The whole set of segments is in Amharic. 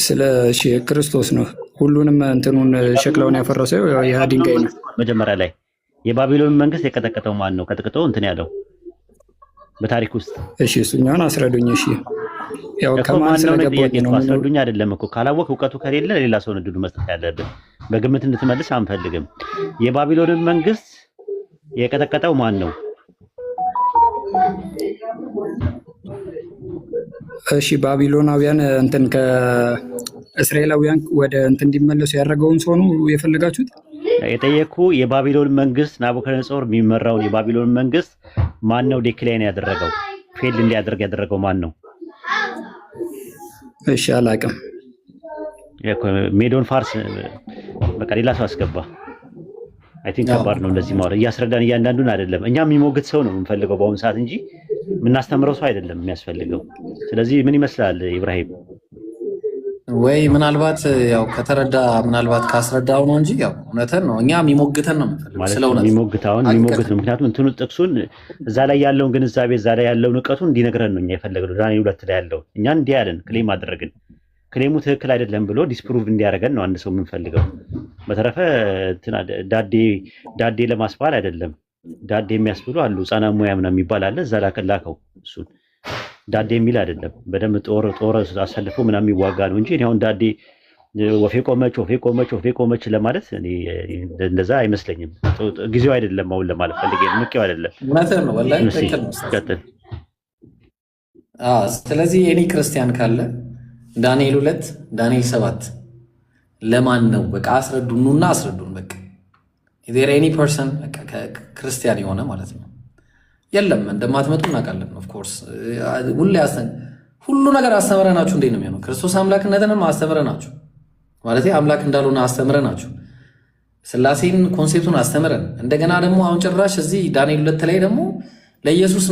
ስለ ክርስቶስ ነው። ሁሉንም እንትኑን ሸክላውን ያፈረሰው ያ ድንጋይ ነው። መጀመሪያ ላይ የባቢሎን መንግስት የቀጠቀጠው ማን ነው? ቀጥቅጦ እንትን ያለው በታሪክ ውስጥ። እሺ እሱኛውን አስረዱኝ። እሺ ያው ከማን ስለገባኝ ነው አስረዱኝ። አይደለም እኮ ካላወቅ እውቀቱ ከሌለ ሌላ ሰው እድሉ መስጠት ያለብን። በግምት እንድትመልስ አንፈልግም። የባቢሎንን መንግስት የቀጠቀጠው ማን ነው? እሺ ባቢሎናውያን እንትን ከእስራኤላውያን ወደ እንትን እንዲመለሱ ያደረገውን ሰው ነው የፈለጋችሁት? የጠየኩ የባቢሎን መንግስት ናቡከደነጾር የሚመራውን የባቢሎን መንግስት ማን ነው ዴክላይን ያደረገው? ፌል እንዲያደርግ ያደረገው ማን ነው? እሺ አላውቅም። ሜዶን ፋርስ በቃ ሌላ ሰው አስገባ። አይ ቲንክ ከባድ ነው እንደዚህ ማውራት። እያስረዳን እያንዳንዱን አይደለም። እኛ የሚሞግት ሰው ነው የምንፈልገው በአሁኑ ሰዓት እንጂ የምናስተምረው ሰው አይደለም የሚያስፈልገው። ስለዚህ ምን ይመስላል ኢብራሂም? ወይ ምናልባት ያው ከተረዳ ምናልባት ካስረዳው ነው እንጂ ያው እውነትን ነው። እኛ የሚሞግተን ነው የምንፈልገው ስለሆነ የሚሞግት ነው። ምክንያቱም እንትኑ ጥቅሱን እዛ ላይ ያለውን ግንዛቤ እዛ ላይ ያለውን እውቀቱን እንዲነግረን ነው እኛ የፈለግነው። ዳንኤል 2 ላይ ያለው እኛ እንዲህ ያለን ክሌም አደረግን። ክሌሙ ትክክል አይደለም ብሎ ዲስፕሩቭ እንዲያደርገን ነው አንድ ሰው የምንፈልገው። በተረፈ ዳዴ ለማስባል አይደለም። ዳዴ የሚያስብሉ አሉ። ህጻናት ሙያ ምናምን የሚባል አለ። እዛ ላከው እሱን ዳዴ የሚል አይደለም። በደንብ ጦር አሰልፎ ምናምን የሚዋጋ ነው እንጂ አሁን ዳዴ ወፌ ቆመች ለማለት እኔ እንደዛ አይመስለኝም። ጊዜው አይደለም አሁን ለማለት ፈልጌ ንቄው አይደለም። ስለዚህ እኔ ክርስቲያን ካለ ዳንኤል 2 ዳንኤል 7 ለማን ነው? በቃ አስረዱን፣ ኑና አስረዱን። በቃ ኢዘር ኤኒ ፐርሰን ክርስቲያን የሆነ ማለት ነው። የለም እንደማትመጡ እናውቃለን። ኦፍ ኮርስ ሁሉ ነገር አስተምረናችሁ እንዴት ነው የሚሆነው? ክርስቶስ አምላክነትንም አስተምረናችሁ ማለት አምላክ እንዳልሆነ አስተምረናችሁ፣ ስላሴን ኮንሴፕቱን አስተምረን እንደገና ደግሞ አሁን ጭራሽ እዚህ ዳንኤል 2 ላይ ደግሞ ለኢየሱስ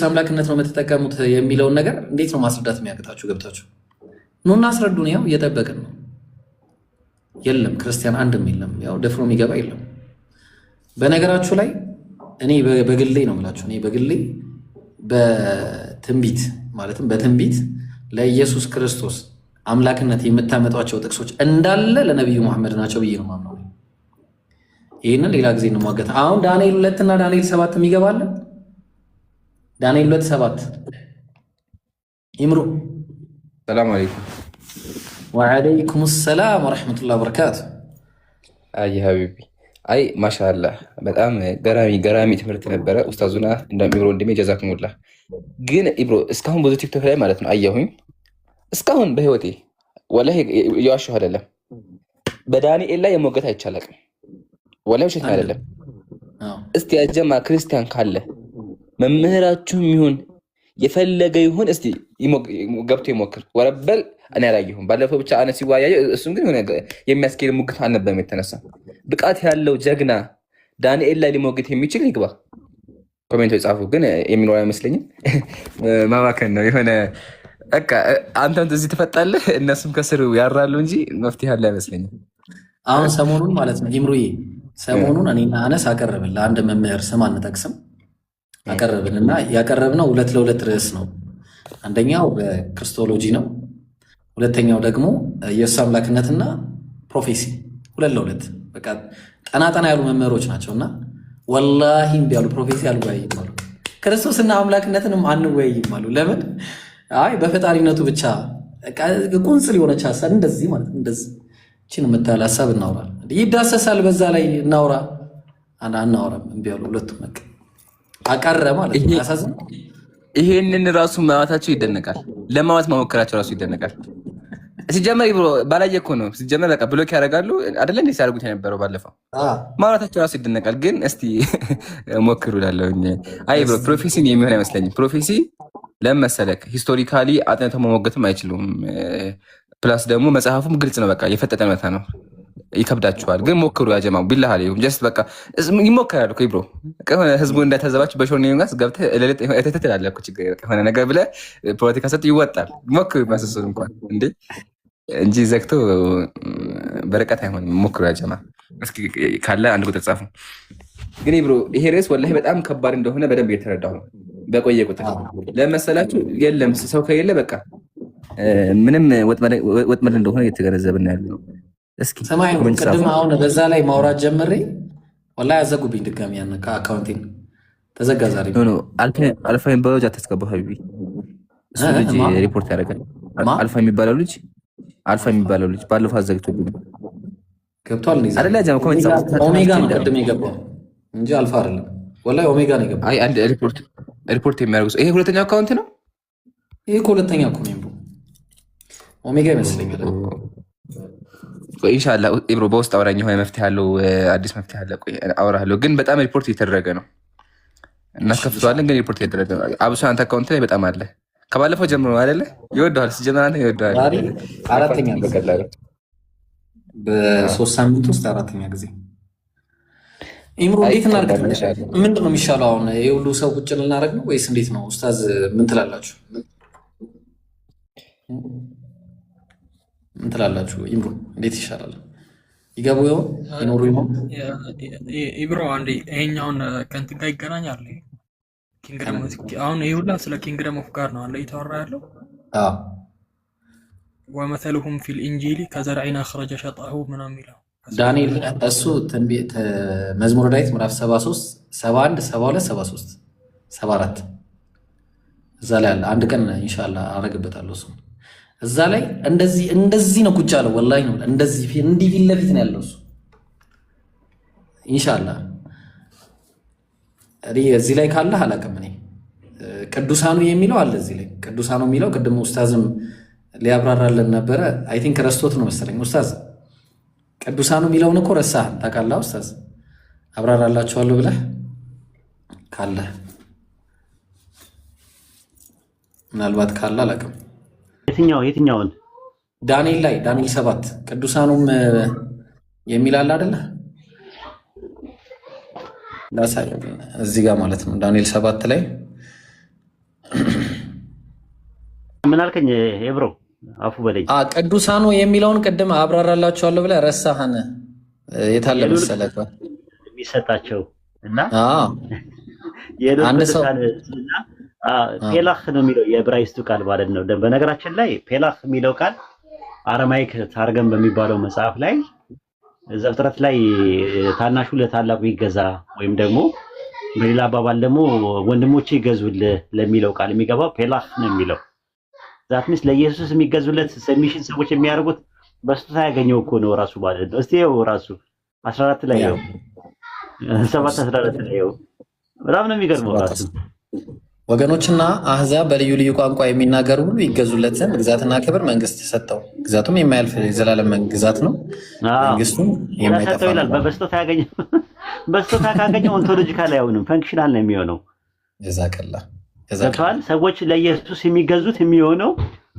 አምላክነት ነው የምትጠቀሙት የሚለውን ነገር እንዴት ነው ማስረዳት የሚያቅታችሁ? ገብታችሁ ኑና አስረዱን። ያው እየጠበቅን ነው። የለም ክርስቲያን አንድም የለም። ያው ደፍሮ የሚገባ የለም። በነገራችሁ ላይ እኔ በግሌ ነው የምላችሁ። እኔ በግሌ በትንቢት ማለትም በትንቢት ለኢየሱስ ክርስቶስ አምላክነት የምታመጧቸው ጥቅሶች እንዳለ ለነቢዩ መሐመድ ናቸው ብዬ ነው የማምነው። ይህንን ሌላ ጊዜ እንሟገት። አሁን ዳንኤል 2 እና ዳንኤል 7 የሚገባለ ዳንኤል 2:7 ይምሩ። ሰላም አለይኩም። ወአለይኩም ሰላም ወረሕመቱላሂ ወበረካቱ። አይ ሀቢቢ፣ አይ ማሻአላህ በጣም ገራሚ ትምህርት ነበረ። ኡስታዙና እንደሚብሮ እንደሜ ጀዛኩሙላህ። ግን ኢብሮ እስካሁን ብዙ ቲክቶክ ላይ ማለት ነው አየሁኝ። እስካሁን በህይወቴ ወላሂ እየዋሸሁ አይደለም፣ በዳንኤል ላይ የሞገት አይቻላቅም። ወላሂ ውሸት አይደለም። እስቲ ያጀማ ክርስቲያን ካለ መምህራችሁም ይሁን የፈለገ ይሁን እስቲ ገብቶ ይሞክር። ወረበል እኔ አላየሁም። ባለፈው ብቻ አነ ሲወያየ እሱም ግን የሚያስኬድ ሙግት አልነበረም የተነሳ። ብቃት ያለው ጀግና ዳንኤል ላይ ሊሞግት የሚችል ይግባ። ኮሜንቶ የጻፉ ግን የሚኖር አይመስለኝም። ማማከን ነው የሆነ በቃ አንተም እዚህ ትፈጣለህ፣ እነሱም ከስር ያራሉ እንጂ መፍትሄ አለ አይመስለኝም። አሁን ሰሞኑን ማለት ነው ይምሩዬ፣ ሰሞኑን እኔና አነስ አቀረብን ለአንድ መምህር ስም አንጠቅስም አቀረብን እና ያቀረብነው 2 ለ2 ርዕስ ነው። አንደኛው በክርስቶሎጂ ነው። ሁለተኛው ደግሞ ኢየሱስ አምላክነትና ፕሮፌሲ 2 ለ2 በቃ ጠና ያሉ መምህሮች ናቸውና ወላሂ እምቢ ያሉ ፕሮፌሲ አልወያይም አሉ። ክርስቶስና አምላክነትንም አንወያይም አሉ። ለምን? አይ በፈጣሪነቱ ብቻ ቁንጽል የሆነች ሀሳብ እንደዚህ ማለት እንደዚህ እቺን የምታህል ሀሳብ እናውራ፣ ይዳሰሳል በዛ ላይ እናውራ። አናወራም እምቢ ያሉ ሁለቱም በቃ አቀረ ማለት ነው። ያሳዝን። ይሄንን ራሱ ማዋታቸው ይደነቃል። ለማዋት መሞከራቸው ራሱ ይደነቃል። ሲጀመር ብሎ ባላየ እኮ ነው። ሲጀመር በቃ ብሎክ ያደርጋሉ አይደለ? እንዴ ሲያደርጉት የነበረው ባለፈው ማዋታቸው ራሱ ይደነቃል። ግን እስቲ ሞክሩ እላለሁኝ። አይ ብሎ ፕሮፌሲን የሚሆን አይመስለኝም። ፕሮፌሲ ለምን መሰለክ ሂስቶሪካሊ አጥንተው መሞገትም አይችሉም። ፕላስ ደግሞ መጽሐፉም ግልጽ ነው። በቃ የፈጠጠ መታ ነው። ይከብዳችኋል። ግን ሞክሩ ያጀማ ቢላህ አለይኩም። ጀስት በቃ ይሞከራል እኮ ብሮ ህዝቡ እንዳታዘባችሁ በሾርኔ ጋር ገብተህ እለለጥ ትላለህ እኮ ችግር የሆነ ነገር ብለህ ፖለቲካ ሰጥ ይወጣል። ሞክሩ ማሰሱን እንኳን እንዴ እንጂ ዘግቶ በርቀት አይሆንም። ሞክሩ ያጀማ። እስኪ ካለ አንድ ቁጥር ጻፉ። ግን ብሮ ይሄ ርዕስ ወላሂ በጣም ከባድ እንደሆነ በደንብ እየተረዳሁ ነው። በቆየ ቁጥር ለመሰላችሁ የለም ሰው ከሌለ በቃ ምንም ወጥመድ እንደሆነ እየተገነዘብን ያለ ነው። እስኪ ሰማይ ቅድም አሁን በዛ ላይ ማውራት ጀምሬ ወላሂ ያዘጉብኝ ድጋሚ ያን ከአካውንቴን ተዘጋ። ዛሬ አልፋ የሚባለው ልጅ አታስገባው ሀቢቢ። እሱ ልጅ ሪፖርት ያደርጋል። አልፋ የሚባለው ልጅ ባለፈው አዘግቶብኝ ገብቷል። አይደለ ኦሜጋ ነው ቅድም የገባው እንጂ አልፋ አይደለም። ወላሂ ኦሜጋ ነው የገባው። አንድ ሪፖርት የሚያደርጉ ይሄ ሁለተኛው አካውንት ነው። ይሄ ሁለተኛ እኮ ነው። ኦሜጋ ይመስለኛል። ኢንሻላህ ኢብሮ በውስጥ አውራኝ የሆነ መፍትሄ ያለው አዲስ መፍትሄ አለ። አውራለሁ ግን በጣም ሪፖርት እየተደረገ ነው። እናስከፍተዋለን ግን ሪፖርት እየተደረገ ነው። አብሶ አንተ አካውንት ላይ በጣም አለ። ከባለፈው ጀምሮ አይደለ ይወደዋል። ሲጀመር አንተ ይወደዋል። አራተኛ በቀላሉ በ3 ሳምንት ውስጥ አራተኛ ጊዜ። ኢምሮ እንዴት እናድርግ? ምንድን ነው የሚሻለው? አሁን የሁሉ ሰው ቁጭ ልናደርግ ነው ወይስ እንዴት ነው? ኡስታዝ ምን ትላላችሁ? ምን ትላላችሁ? ኢምሮ እንዴት ይሻላል? ይገቡ ይሆን ይኖሩ ይሆን? ኢብሮ አንዴ ይሄኛውን ከእንትን ጋር ይገናኛል። ኪንግደም አሁን ይሄ ሁላ ስለ ኪንግደም ኦፍ ጋድ ነው አለ እየተወራ ያለው። አዎ ወመሰሉሁም ፊል ኢንጂሊ ከዘርዒን አኽረጀ ሸጣሁ ምናምን የሚለው ዳንኤል እሱ መዝሙረ ዳዊት ምዕራፍ 73 71 72 73 74 እዛ ላይ አለ። አንድ ቀን ኢንሻአላህ አረግበታለሁ። እሱ እዛ ላይ እንደዚህ ነው ቁጭ ያለው። ወላሂ ነው እንደዚህ እንዲህ ፊት ለፊት ነው ያለው እሱ ኢንሻአላህ። እዚህ ላይ ካለ አላውቅም እኔ ቅዱሳኑ የሚለው አለ እዚህ ላይ ቅዱሳኑ የሚለው ቅድም ኡስታዝም ሊያብራራልን ነበረ። አይ ቲንክ ረስቶት ነው መሰለኝ ኡስታዝ። ቅዱሳኑ የሚለውን እኮ ረሳህ ታውቃለህ ኡስታዝ? አብራራላችኋለሁ ብለህ ካለ ምናልባት ካለ አላውቅም። የትኛውን? ዳንኤል ላይ ዳንኤል 7 ቅዱሳኑም የሚል አለ አይደለ? እዚህ ጋር ማለት ነው ዳንኤል 7 ላይ ምን አልከኝ ኤብሮ? አፉ በለኝ። ቅዱሳኑ የሚለውን ቅድም አብራራላችኋለሁ ብለህ ረሳህን። የታለ መሰለህ የሚሰጣቸው እና አንድ ሰው ፔላህ ነው የሚለው የዕብራይስጡ ቃል ማለት ነው። በነገራችን ላይ ፔላህ የሚለው ቃል አረማይክ ታርገም በሚባለው መጽሐፍ ላይ ዘፍጥረት ላይ ታናሹ ለታላቁ ይገዛ ወይም ደግሞ በሌላ አባባል ደግሞ ወንድሞቼ ይገዙልህ ለሚለው ቃል የሚገባው ፔላህ ነው የሚለው። ዛት ሚንስ ለኢየሱስ የሚገዙለት ሰሚሽን ሰዎች የሚያደርጉት በስጦታ ያገኘው እኮ ነው ራሱ ማለት ነው። እስቲ ይኸው ራሱ 14 ላይ ነው 7:14 ላይ ነው። በጣም ነው የሚገርመው ራሱ ወገኖችና አህዛብ በልዩ ልዩ ቋንቋ የሚናገሩ ሁሉ ይገዙለት ዘንድ ግዛትና ክብር መንግስት ሰጠው። ግዛቱም የማያልፍ የዘላለም ግዛት ነው፣ መንግስቱም የማይጠፋ ነው። በስጦታ ካገኘው ኦንቶሎጂካል አይሆንም፣ ፈንክሽናል ነው የሚሆነው። ጀዛከላ ሰዎች ለኢየሱስ የሚገዙት የሚሆነው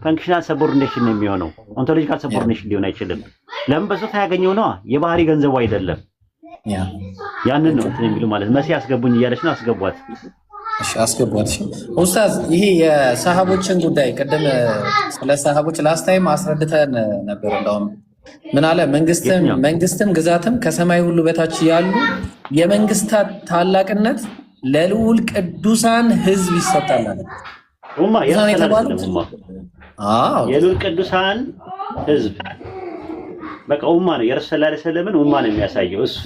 ፈንክሽናል ሰቦርዲኔሽን ነው የሚሆነው። ኦንቶሎጂካል ሰቦርዲኔሽን ሊሆን አይችልም። ለምን? በስጦታ ያገኘው ነው፣ የባህሪ ገንዘቡ አይደለም። ያንን ነው እንትን የሚሉ ማለት መሲ አስገቡኝ እያለች ነው። አስገቧት። እሺ አስገቧት። ኡስታዝ ይሄ የሰሃቦችን ጉዳይ ቅድም ስለ ሰሃቦች ላስት ታይም አስረድተን ነበር። እንደውም ምን አለ መንግስትም ግዛትም ከሰማይ ሁሉ በታች ያሉ የመንግስታት ታላቅነት ለልዑል ቅዱሳን ህዝብ ይሰጣል አለ። የልዑል ቅዱሳን ህዝብ በቃ ኡማ ነው። የረሱል ሰለላሁ ዐለይሂ ወሰለምን ኡማ ነው የሚያሳየው። እሱ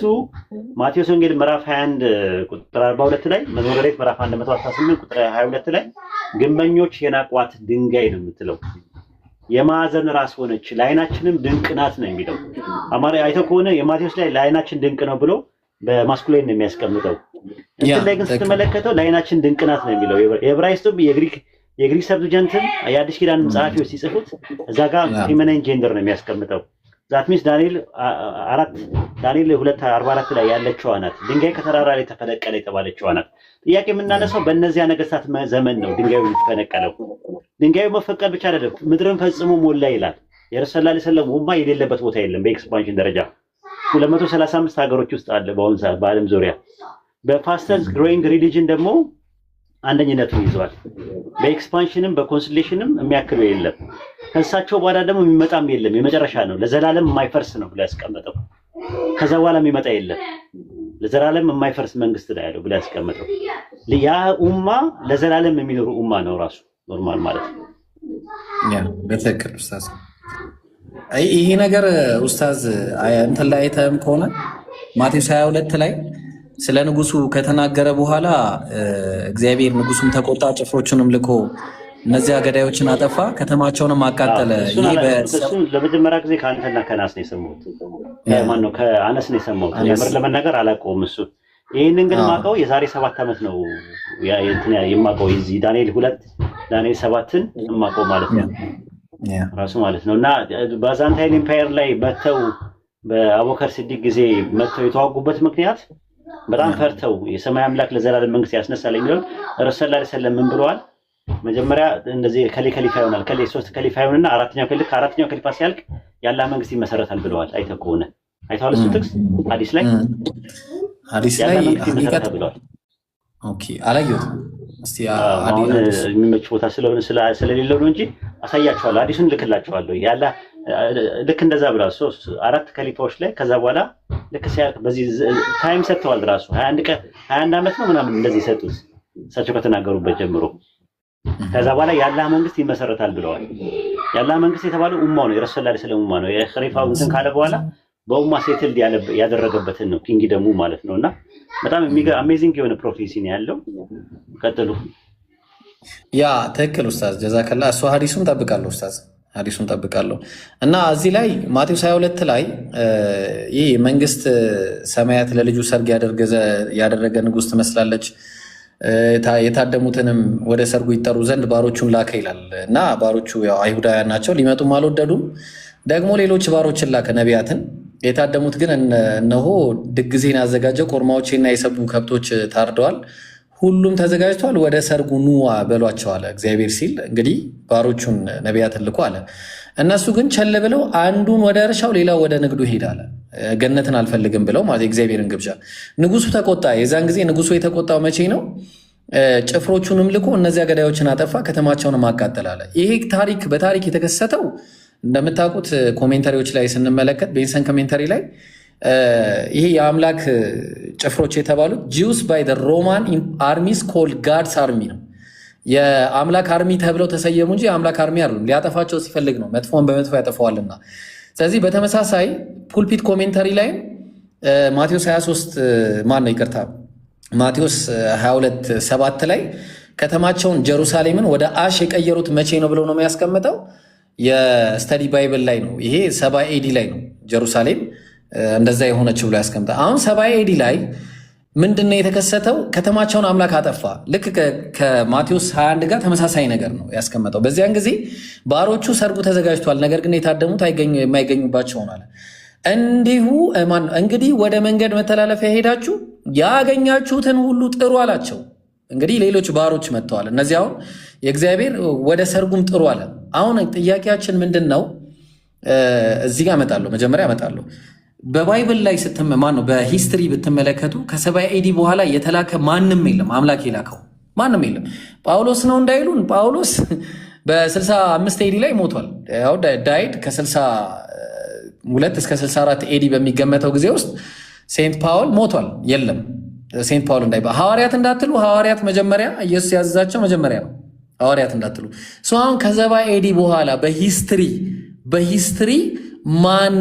ማቴዎስ ወንጌል ምዕራፍ 21 ቁጥር 42 ላይ፣ መዝሙረ ዳዊት ምዕራፍ 118 ቁጥር 22 ላይ ግንበኞች የናቋት ድንጋይ ነው የምትለው የማዕዘን ራስ ሆነች ለዓይናችንም ድንቅ ናት ነው የሚለው። አማራ አይተው ከሆነ የማቴዎስ ላይ ለዓይናችን ድንቅ ነው ብሎ በማስኩላይን ነው የሚያስቀምጠው። እንትን ላይ ግን ስትመለከተው ለዓይናችን ድንቅ ናት ነው የሚለው። የዕብራይስጡም የግሪክ ሰብጀንትም የአዲስ ኪዳንም ጸሐፊዎች ሲጽፉት እዛ ጋር ፌሚናይን ጄንደር ነው የሚያስቀምጠው። ዛት ሚንስ ዳንኤል 2:44 ላይ ያለችው ናት ድንጋይ ከተራራ ላይ ተፈነቀለ የተባለችው ናት። ጥያቄ የምናነሳው በእነዚያ ነገስታት ዘመን ነው ድንጋዩ የተፈነቀለው። ድንጋዩ መፈቀል ብቻ አይደለም፣ ምድርን ፈጽሞ ሞላ ይላል። የረሱል ሰለላሁ ዐለይሂ ወሰለም ኡማ የሌለበት ቦታ የለም። በኤክስፓንሽን ደረጃ 235 ሀገሮች ውስጥ አለ በአሁኑ ሰዓት በዓለም ዙሪያ። በፋስተስት ግሮዊንግ ሪሊጅን ደግሞ አንደኝነቱን ይዘዋል። በኤክስፓንሽንም በኮንሶሌሽንም የሚያክለው የለም። ከእሳቸው በኋላ ደግሞ የሚመጣም የለም፣ የመጨረሻ ነው፣ ለዘላለም የማይፈርስ ነው ብሎ ያስቀመጠው። ከዛ በኋላ የሚመጣ የለም፣ ለዘላለም የማይፈርስ መንግስት ነው ያለው ብሎ ያስቀመጠው። ያ ኡማ ለዘላለም የሚኖሩ ኡማ ነው ራሱ ኖርማል ማለት ነው። በትክክል ኡስታዝ። ይሄ ነገር ኡስታዝ እንትን ላይ አይተህም ከሆነ ማቴዎስ 22 ላይ ስለ ንጉሱ ከተናገረ በኋላ እግዚአብሔር ንጉሱም ተቆጣ፣ ጭፍሮቹንም ልኮ እነዚያ ገዳዮችን አጠፋ፣ ከተማቸውንም አቃጠለ። እሱን ለመጀመሪያ ጊዜ ከአንተና ከናስ ነው የሰማሁት። ማነው ከአነስ ነው የሰማሁት። የምር ለመናገር አላውቀውም እሱ። ይህንን ግን ማውቀው የዛሬ 7 ዓመት ነው የማውቀው። የዚህ ዳንኤል 2 ዳንኤል 7ን የማውቀው ማለት ነው ራሱ ማለት ነው። እና ባዛንታይን ኤምፓየር ላይ መተው በአቡበከር ሲዲቅ ጊዜ መተው የተዋጉበት ምክንያት በጣም ፈርተው የሰማይ አምላክ ለዘላለም መንግስት ያስነሳል የሚለው ረሱል ሰለላሁ ዐለይሂ ወሰለም ምን ብለዋል? መጀመሪያ እንደዚህ ከሊፋ ይሆናል 3 ከሊፋ ይሆንና አራተኛው ከሊፋ ሲያልቅ ያላህ መንግስት ይመሰረታል ብለዋል። አይተህ ከሆነ አይተዋል። እሱ ጥቅስ ሐዲስ ላይ ይመሰረታል ብለዋል። ኦኬ አላየሁትም። እስቲ አሁን የሚመች ቦታ ስለሌለው ነው እንጂ አሳያቸዋለሁ። ሐዲሱን ልክላቸዋለሁ። ያላህ ልክ እንደዛ ብለዋል። 4 ከሊፋዎች ላይ ከዛ በኋላ ልክ ሲያልቅ በዚህ ታይም ሰጥተዋል። ራሱ 21 ዓመት ነው ምናምን እንደዚህ ሰጡት እሳቸው ከተናገሩበት ጀምሮ። ከዛ በኋላ የአላህ መንግስት ይመሰረታል ብለዋል። የአላህ መንግስት የተባለው ኡማው ነው፣ የረሱል ሰለላሁ ዐለይሂ ወሰለም ኡማ ነው። የኸሊፋው እንትን ካለ በኋላ በኡማ ሴትልድ ያደረገበትን ነው ኪንግደሙ ማለት ነውና በጣም አሜዚንግ የሆነ ፕሮፌሲ ነው ያለው። ቀጥሉ። ያ ትክክል ኡስታዝ ጀዛከላ። እሱ ሐዲሱን ጠብቃለሁ ኡስታዝ፣ ሐዲሱን ጠብቃለሁ። እና እዚህ ላይ ማቴዎስ 22 ላይ ይህ መንግስት ሰማያት ለልጁ ሰርግ ያደረገ ንጉስ ትመስላለች፣ የታደሙትንም ወደ ሰርጉ ይጠሩ ዘንድ ባሮቹን ላከ ይላል። እና ባሮቹ ያው አይሁዳውያን ናቸው፣ ሊመጡም አልወደዱም። ደግሞ ሌሎች ባሮችን ላከ ነቢያትን። የታደሙት ግን እነሆ ድግዜን አዘጋጀው፣ ኮርማዎቼና የሰቡ ከብቶች ታርደዋል፣ ሁሉም ተዘጋጅቷል፣ ወደ ሰርጉ ኑ በሏቸው አለ እግዚአብሔር ሲል እንግዲህ ባሮቹን ነቢያትን ልኮ አለ። እነሱ ግን ቸል ብለው አንዱን ወደ እርሻው ሌላው ወደ ንግዱ ሄዳለ። ገነትን አልፈልግም ብለው ማለት የእግዚአብሔርን ግብዣ። ንጉሱ ተቆጣ። የዛን ጊዜ ንጉሱ የተቆጣው መቼ ነው? ጭፍሮቹንም ልኮ እነዚያ ገዳዮችን አጠፋ፣ ከተማቸውንም አቃጠላለ። ይሄ ታሪክ በታሪክ የተከሰተው እንደምታውቁት ኮሜንታሪዎች ላይ ስንመለከት ቤንሰን ኮሜንታሪ ላይ ይሄ የአምላክ ጭፍሮች የተባሉት ጂውስ ባይ ሮማን አርሚስ ኮልድ ጋድስ አርሚ ነው። የአምላክ አርሚ ተብለው ተሰየሙ እንጂ የአምላክ አርሚ አይደሉም። ሊያጠፋቸው ሲፈልግ ነው፣ መጥፎን በመጥፎ ያጠፋዋልና። ስለዚህ በተመሳሳይ ፑልፒት ኮሜንታሪ ላይ ማቴዎስ 23 ማቴዎስ 22:7 ላይ ከተማቸውን ጀሩሳሌምን ወደ አሽ የቀየሩት መቼ ነው ብለው ነው የሚያስቀምጠው። የስተዲ ባይብል ላይ ነው። ይሄ 70 ኤዲ ላይ ነው ጀሩሳሌም እንደዛ የሆነችው ብሎ ያስቀምጣል። አሁን 70 ኤዲ ላይ ምንድነው የተከሰተው? ከተማቸውን አምላክ አጠፋ። ልክ ከማቴዎስ 21 ጋር ተመሳሳይ ነገር ነው ያስቀመጠው። በዚያን ጊዜ ባሮቹ ሰርጉ ተዘጋጅቷል፣ ነገር ግን የታደሙት የማይገኙባቸው ሆናል። እንዲሁ እንግዲህ ወደ መንገድ መተላለፊያ ሄዳችሁ ያገኛችሁትን ሁሉ ጥሩ አላቸው። እንግዲህ ሌሎች ባሮች መጥተዋል። እነዚህ አሁን የእግዚአብሔር ወደ ሰርጉም ጥሩ አለ። አሁን ጥያቄያችን ምንድን ነው? እዚህ ጋር እመጣለሁ፣ መጀመሪያ እመጣለሁ። በባይብል ላይ በሂስትሪ ብትመለከቱ ከ70 ኤዲ በኋላ የተላከ ማንም የለም። አምላክ የላከው ማንም የለም። ጳውሎስ ነው እንዳይሉን፣ ጳውሎስ በ65 ኤዲ ላይ ሞቷል። ያው ዳይድ ከ62 እስከ 64 ኤዲ በሚገመተው ጊዜ ውስጥ ሴንት ፓውል ሞቷል። የለም ሴንት ፓውል ሐዋርያት እንዳትሉ፣ ሐዋርያት መጀመሪያ ኢየሱስ ያዘዛቸው መጀመሪያ ነው። ሐዋርያት እንዳትሉ። አሁን ከ70 ኤዲ በኋላ በሂስትሪ ማን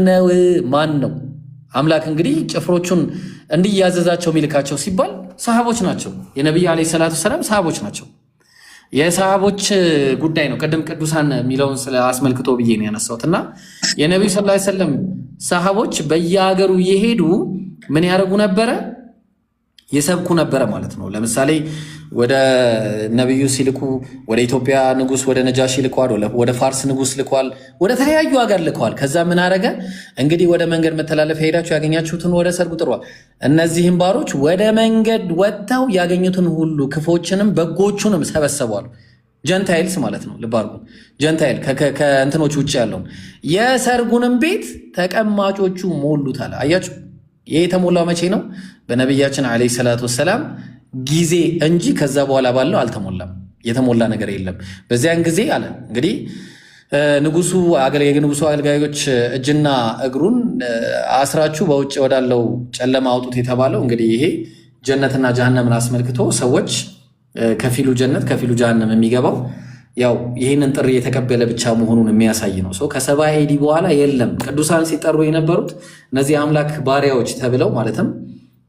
ነው አምላክ እንግዲህ ጭፍሮቹን እንዲህ ያዘዛቸው የሚልካቸው ሲባል ሰሃቦች ናቸው። የነቢዩ ዓለይሂ ሰላቱ ሰላም ሰሃቦች ናቸው። የሰሃቦች ጉዳይ ነው። ቅድም ቅዱሳን የሚለውን ስለ አስመልክቶ ብዬ ነው ያነሳሁት። እና የነቢዩ ሰለላሁ ዐለይሂ ወሰለም ሰሃቦች በየሀገሩ እየሄዱ ምን ያደርጉ ነበረ? የሰብኩ ነበረ ማለት ነው። ለምሳሌ ወደ ነቢዩ ሲልኩ ወደ ኢትዮጵያ ንጉስ ወደ ነጃሺ ልኳል፣ ወደ ፋርስ ንጉስ ልኳል፣ ወደ ተለያዩ ሀገር ልኳል። ከዛ ምን አረገ? እንግዲህ ወደ መንገድ መተላለፊያ ሄዳችሁ ያገኛችሁትን ወደ ሰርጉ ጥሯል። እነዚህም ባሮች ወደ መንገድ ወጥተው ያገኙትን ሁሉ ክፎችንም በጎቹንም ሰበሰቧል። ጀንታይልስ ማለት ነው። ልብ አድርጉ። ጀንታይል ከእንትኖች ውጭ ያለውን የሰርጉንም ቤት ተቀማጮቹ ሞሉታል። አያችሁ፣ ይህ የተሞላው መቼ ነው? በነቢያችን ዓለይሂ ሰላቱ ወሰላም ጊዜ እንጂ ከዛ በኋላ ባለው አልተሞላም። የተሞላ ነገር የለም። በዚያን ጊዜ አለ እንግዲህ የንጉሱ አገልጋዮች እጅና እግሩን አስራችሁ በውጭ ወዳለው ጨለማ አውጡት የተባለው እንግዲህ ይሄ ጀነትና ጀሃነምን አስመልክቶ ሰዎች ከፊሉ ጀነት ከፊሉ ጀሃነም የሚገባው ያው ይህንን ጥሪ የተቀበለ ብቻ መሆኑን የሚያሳይ ነው። ሰው ከሰባ ኤዲ በኋላ የለም ቅዱሳን ሲጠሩ የነበሩት እነዚህ አምላክ ባሪያዎች ተብለው ማለትም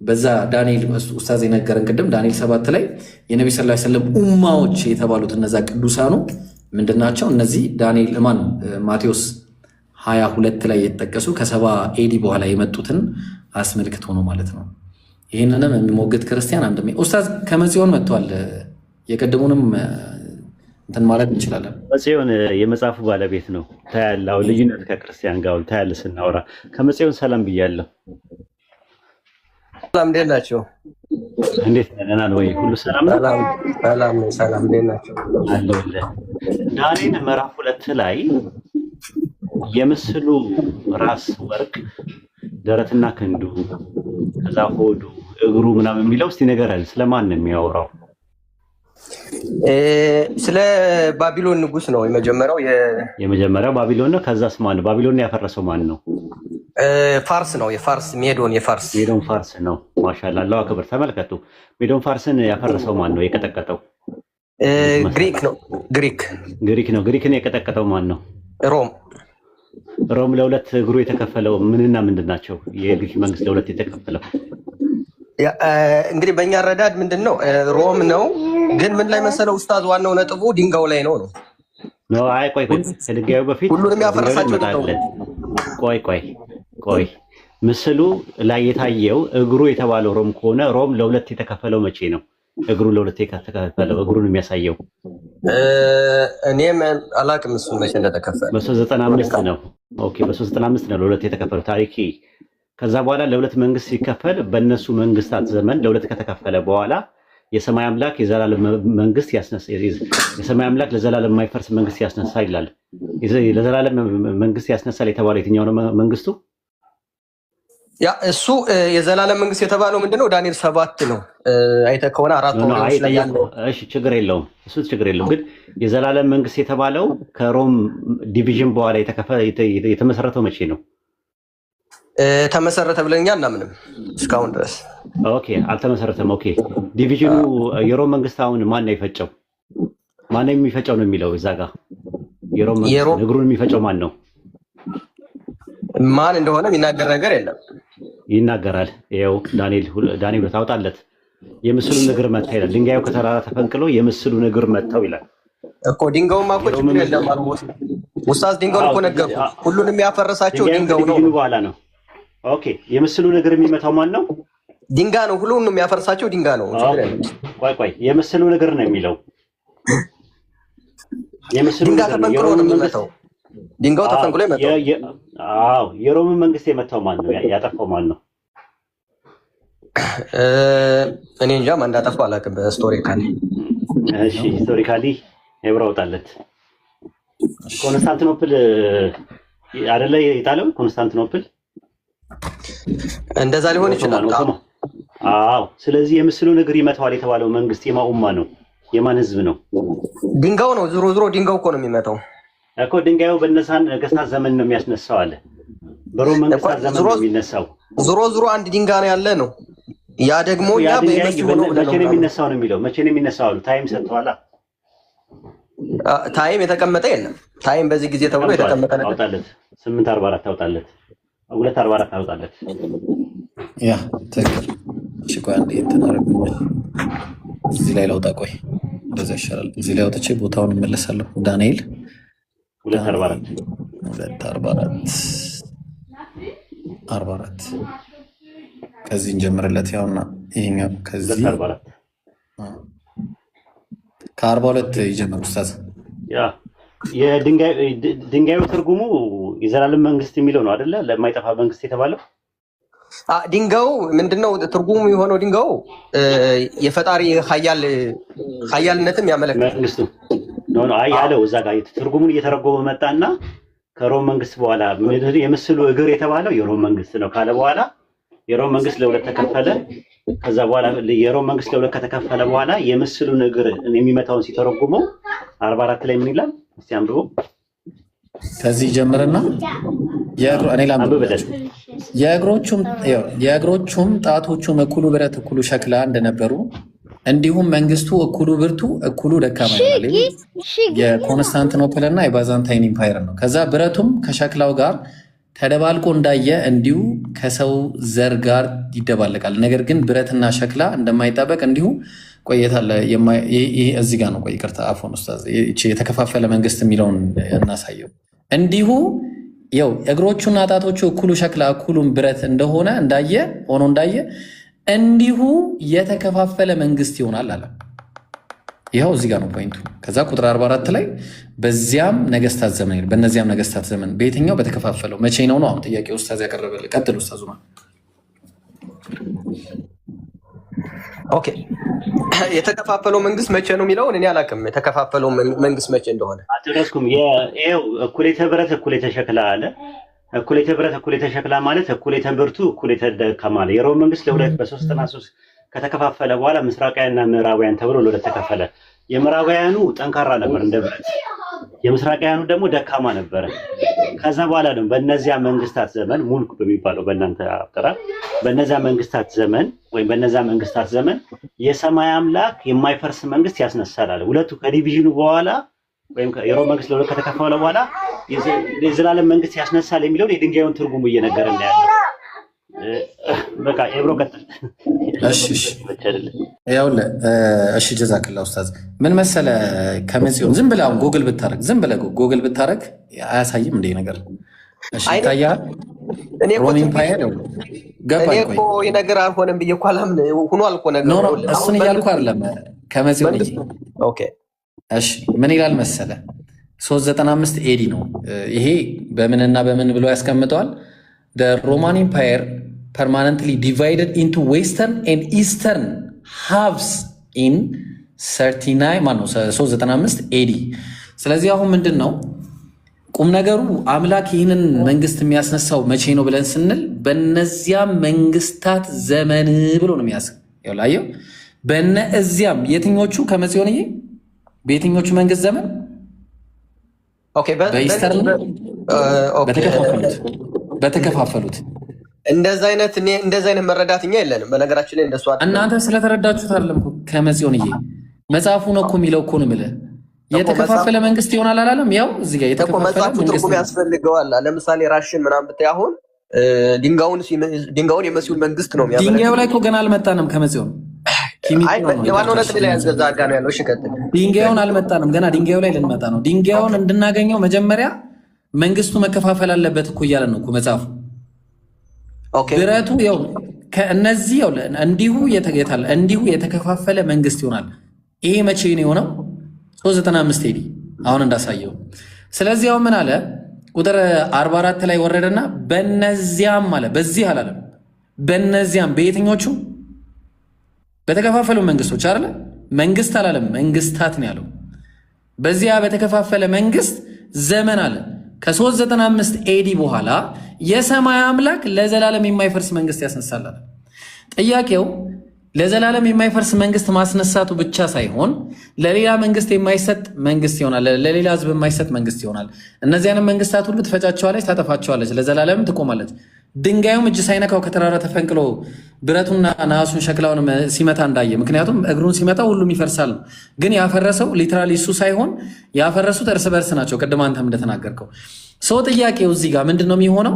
በዛ ዳንኤል ኡስታዝ የነገረን ቅድም ዳንኤል 7 ላይ የነቢ ስ ሰለም ኡማዎች የተባሉት እነዛ ቅዱሳኑ ምንድናቸው? እነዚህ ዳንኤል ማቴዎስ 22 ላይ የተጠቀሱ ከሰባ ኤዲ በኋላ የመጡትን አስመልክቶ ነው ማለት ነው። ይህንንም የሚሞግት ክርስቲያን አንድ ኡስታዝ ከመጽዮን መጥቷል። የቀድሙንም እንትን ማለት እንችላለን። መጽዮን የመጽሐፉ ባለቤት ነው። ታያለህ ልዩነት ከክርስቲያን ጋር ታያለህ። ስናወራ ከመጽዮን ሰላም ብያለሁ። ሰላም እንዴት ናቸው? እንዴት ነህ? ወይ ሁሉ ሰላም ነው? ሰላም እንዴት ናቸው? አለሁልህ። ዳንኤል ምዕራፍ 2 ላይ የምስሉ ራስ ወርቅ፣ ደረትና ክንዱ፣ ከዛ ሆዱ፣ እግሩ ምናምን የሚለው እስቲ ንገረን። ስለማን ነው የሚያወራው? ስለ ባቢሎን ንጉስ ነው የመጀመሪያው ባቢሎን ነው። ከዛስ ማን ነው? ባቢሎን ያፈረሰው ማን ነው? ፋርስ ነው። ሜዶን ፋርስ ነው። ማሻአላህ አላሁ አክበር። ተመልከቱ፣ ሜዶን ፋርስን ያፈረሰው ማን ነው? የቀጠቀጠው ግሪክ ነው። ግሪክን የቀጠቀጠው ማን ነው? ሮም ለሁለት እግሩ የተከፈለው ምንና ምንድን ናቸው? የግሪክ መንግስት ለሁለት የተከፈለው እንግዲህ በእኛ ረዳድ ምንድን ነው? ሮም ነው። ግን ምን ላይ መሰለው ኡስታዝ፣ ዋናው ነጥቡ ድንጋዩ ላይ ነው። አይ ቆይ ከድንጋዩ በፊት ሁሉንም ያፈረሳቸው ነው። ቆይ ምስሉ ላይ የታየው እግሩ የተባለው ሮም ከሆነ ሮም ለሁለት የተከፈለው መቼ ነው? እግሩ ለሁለት የተከፈለው እግሩን የሚያሳየው እኔም አላቅም እሱን መቼ እንደተከፈለ። በ395 ነው። ኦኬ በ395 ነው ለሁለት የተከፈለው ታሪክ። ከዛ በኋላ ለሁለት መንግስት ሲከፈል በእነሱ መንግስታት ዘመን ለሁለት ከተከፈለ በኋላ የሰማይ አምላክ የዘላለም መንግስት ያስነሳ፣ የሰማይ አምላክ ለዘላለም የማይፈርስ መንግስት ያስነሳ ይላል። ለዘላለም መንግስት ያስነሳል የተባለው የትኛው ነው መንግስቱ? ያ እሱ የዘላለም መንግስት የተባለው ምንድነው? ዳንኤል 7 ነው። አይተህ ከሆነ አራት ወንዶች ላይ ያለው። እሺ ችግር የለውም እሱ ችግር የለውም። ግን የዘላለም መንግስት የተባለው ከሮም ዲቪዥን በኋላ የተመሰረተው መቼ ነው? ተመሰረተ ብለኛ እናምንም እስካሁን ድረስ። ኦኬ አልተመሰረተም። ኦኬ ዲቪዥኑ የሮም መንግስት አሁን ማን ነው የፈጨው? ማን ነው የሚፈጨው ነው የሚለው እዛ ጋር። የሮም መንግስት እግሩን የሚፈጨው ማን ነው? ማን እንደሆነ የሚናገር ነገር የለም። ይናገራል። ይኸው ዳንኤል ታውጣለት የምስሉን እግር መታ ይላል። ድንጋዩ ከተራራ ተፈንቅሎ የምስሉን እግር መታው ይላል እኮ። ድንጋዩማ እኮ ችግር የለም አልሞት ኡስታዝ፣ ድንጋዩን እኮ ነገርኩ። ሁሉንም ያፈረሳቸው ድንጋዩ ነው። በኋላ ነው። ኦኬ የምስሉን እግር የሚመታው ማን ነው? ድንጋይ ነው። ሁሉንም የሚያፈርሳቸው ድንጋይ ነው። ቆይ የምስሉን እግር ነው የሚለው። ድንጋይ ተፈንቅሎ ነው የሚመታው። ድንጋዩ ተፈንቅሎ ይመታው። አዎ የሮምን መንግስት የመታው ማን ነው? ያጠፋው ማን ነው? እኔ እንጃ ማን እንዳጠፋው አላውቅም። በሂስቶሪካሊ እሺ፣ ሂስቶሪካሊ የብራውጣለት ኮንስታንቲኖፕል አይደለ የጣለው? ኮንስታንቲኖፕል እንደዛ ሊሆን ይችላል። አዎ ስለዚህ የምስሉን እግር ይመታዋል የተባለው መንግስት የማኡማ ነው? የማን ህዝብ ነው? ድንጋዩ ነው። ዞሮ ድንጋዩ እኮ ነው የሚመታው እኮ። ድንጋዩ በነሳን ነገስታት ዘመን ነው የሚያስነሳው አለ። በሮም መንግስታት ዘመን ነው የሚነሳው። ዞሮ አንድ ድንጋይ ነው ያለ ነው። ያ ደግሞ ያ በመስሉ ነው። መቼ ነው የሚነሳው ነው የሚለው። መቼ ነው የሚነሳው አሉ። ታይም ሰጥተዋል። ታይም የተቀመጠ የለም። ታይም በዚህ ጊዜ ተብሎ የተቀመጠ ነገር አውጣለት። 844 አውጣለት። 244 አውጣለት። ያ ትክክል። እሺ ቆይ አንዴ እንትን አደረግኩኝ። እዚህ ላይ ላውጣ። ቆይ እንደዛ ይሻላል። እዚህ ላይ አውጥቼ ቦታውን እመለሳለሁ። ዳንኤል 244 ከዚህ እንጀምርለት። ያውና ይሄኛው ከዚህ ከ42 ይጀምር ኡስታዝ። ያ የድንጋዩ ትርጉሙ የዘላለም መንግስት የሚለው ነው አይደለ? ለማይጠፋ መንግስት የተባለው ድንጋዩ ምንድነው ትርጉሙ የሆነው? ድንጋዩ የፈጣሪ ኃያልነትም ያመለክታል። መንግስቱ ነው ያለው እዛ ጋር ትርጉሙን እየተረጎመ መጣና ከሮም መንግስት በኋላ የምስሉ እግር የተባለው የሮም መንግስት ነው ካለ በኋላ የሮም መንግስት ለሁለት ተከፈለ። ከዛ በኋላ የሮም መንግስት ለሁለት ከተከፈለ በኋላ የምስሉን እግር የሚመታውን ሲተረጉመው 44 ላይ ምን ይላል? እስቲ አንብቦ ከዚህ ጀምርና የእግሮቹም ጣቶቹም እኩሉ ብረት እኩሉ ሸክላ እንደነበሩ እንዲሁም መንግስቱ እኩሉ ብርቱ እኩሉ ደካማ ይሆናል። የኮንስታንቲኖፕል እና የባዛንታይን ኢምፓየር ነው። ከዛ ብረቱም ከሸክላው ጋር ተደባልቆ እንዳየ እንዲሁ ከሰው ዘር ጋር ይደባለቃል። ነገር ግን ብረትና ሸክላ እንደማይጣበቅ እንዲሁ ቆየታለ። እዚህ ጋር ነው። ቆይ ይቅርታ፣ አፎን ኡስታዝ፣ የተከፋፈለ መንግስት የሚለውን እናሳየው። እንዲሁ ያው እግሮቹና ጣቶቹ እኩሉ ሸክላ እኩሉም ብረት እንደሆነ እንዳየ እንዲሁ የተከፋፈለ መንግስት ይሆናል አለ። ይኸው እዚህ ጋር ነው ፖይንቱ። ከዛ ቁጥር 44 ላይ በዚያም ነገስታት ዘመን ይላል። በእነዚያም ነገስታት ዘመን በየትኛው? በተከፋፈለው። መቼ ነው? አሁን ጥያቄ ኡስታዝ ያቀረበልህ። ቀጥል ኡስታዝ ኡስማን። ኦኬ፣ የተከፋፈለው መንግስት መቼ ነው የሚለውን እኔ አላውቅም። የተከፋፈለው መንግስት መቼ እንደሆነ አልተረስኩም። ይኸው እኩሌተ ብረት እኩሌተ ሸክላ አለ። እኩሌተ ብረት እኩሌተ ሸክላ ማለት እኩሌተ ብርቱ እኩሌተ ደካማ አለ። የሮም መንግስት ለሁለት በ3 ከተከፋፈለ በኋላ ምስራቃውያንና ምዕራባውያን ተብሎ ለሁለት ተከፈለ። የምዕራባውያኑ ጠንካራ ነበር እንደ ብረት፣ የምስራቃውያኑ ደግሞ ደካማ ነበረ። ከዛ በኋላ ነው በእነዚያ መንግስታት ዘመን ሙልክ በሚባለው በእናንተ አጠራር በእነዚያ መንግስታት ዘመን ወይም በእነዚያ መንግስታት ዘመን የሰማይ አምላክ የማይፈርስ መንግስት ያስነሳል አለ። ሁለቱ ከዲቪዥኑ በኋላ ወይም የሮም መንግስት ለሁለት ከተከፈለ በኋላ የዘላለም መንግስት ያስነሳል የሚለውን የድንጋዩን ትርጉም እየነገረን ያለው። በቃ ኤብሮ ቀጥል። እሺ ጀዛክላ ኡስታዝ። ምን መሰለ ከመጽዮን ዝም ብለህ አሁን ጎግል ብታረግ አያሳይም እንደ ነገር ይታያል። ሮም ኢምፓየር ገባኝ። እኮ ነገር አልሆነም ብዬ እኮ አላምን። ሆኗል እኮ ነገር ነው። እሱን እያልኩ አይደለም ከመጽዮን። ኦኬ እሺ ምን ይላል መሰለ 395 ኤዲ ነው ይሄ። በምንና በምን ብሎ ያስቀምጠዋል? The Roman Empire permanently divided into Western and Eastern halves in 395 AD። ስለዚህ አሁን ምንድን ነው ቁም ነገሩ? አምላክ ይህንን መንግስት የሚያስነሳው መቼ ነው ብለን ስንል በነዚያም መንግስታት ዘመን ብሎ ነው የሚያስላየው። በነዚያም የትኞቹ ከመጽዮንዬ በየትኞቹ መንግስት ዘመን? በኢስተርን በተከፋፈሉት እንደዛ አይነት መረዳት እኛ የለንም። በነገራችን ላይ እንደሱ እናንተ ስለተረዳችሁት አይደለም እኮ ከመጽዮንዬ መጽሐፉ ነው እኮ የሚለው እኮ ነው የምልህ። የተከፋፈለ መንግስት ይሆናል አላለም? ያው እዚህ ጋር የተከፋፈለ መንግስት ያስፈልገዋል። ለምሳሌ ራሽን ምናምን ብታይ አሁን ድንጋዩን የመሲሁን መንግስት ነው የሚያመለክተው። ድንጋዩ ላይ እኮ ገና አልመጣንም ከመጽዮን ድንጋዩን አልመጣንም ገና። ድንጋዩ ላይ ልንመጣ ነው። ድንጋዩን እንድናገኘው መጀመሪያ መንግስቱ መከፋፈል አለበት እኮ እያለን ነው እኮ መጽሐፉ። ብረቱ ያው ከእነዚህ ያው እንዲሁ የተከፋፈለ መንግስት ይሆናል። ይሄ መቼ ነው የሆነው? 395 ኤዲ አሁን እንዳሳየው። ስለዚህ ያው ምን አለ ቁጥር 44 ላይ ወረደና በነዚያም አለ። በዚህ አላለም፣ በነዚያም በየትኞቹ? በተከፋፈሉ መንግስቶች አይደለ? መንግስት አላለም፣ መንግስታት ነው ያለው። በዚያ በተከፋፈለ መንግስት ዘመን አለ ከ395 ኤዲ በኋላ የሰማይ አምላክ ለዘላለም የማይፈርስ መንግስት ያስነሳል። ጥያቄው ለዘላለም የማይፈርስ መንግስት ማስነሳቱ ብቻ ሳይሆን ለሌላ መንግስት የማይሰጥ መንግስት ይሆናል፣ ለሌላ ህዝብ የማይሰጥ መንግስት ይሆናል። እነዚያንም መንግስታት ሁሉ ትፈጫቸዋለች፣ ታጠፋቸዋለች፣ ለዘላለም ትቆማለች። ድንጋዩም እጅ ሳይነካው ከተራራ ተፈንቅሎ ብረቱና ነሐሱን ሸክላውን ሲመታ እንዳየ። ምክንያቱም እግሩን ሲመታ ሁሉም ይፈርሳል ነው። ግን ያፈረሰው ሊትራሊ እሱ ሳይሆን ያፈረሱት እርስ በርስ ናቸው። ቅድም አንተም እንደተናገርከው ሰው ጥያቄው እዚህ ጋር ምንድን ነው የሚሆነው?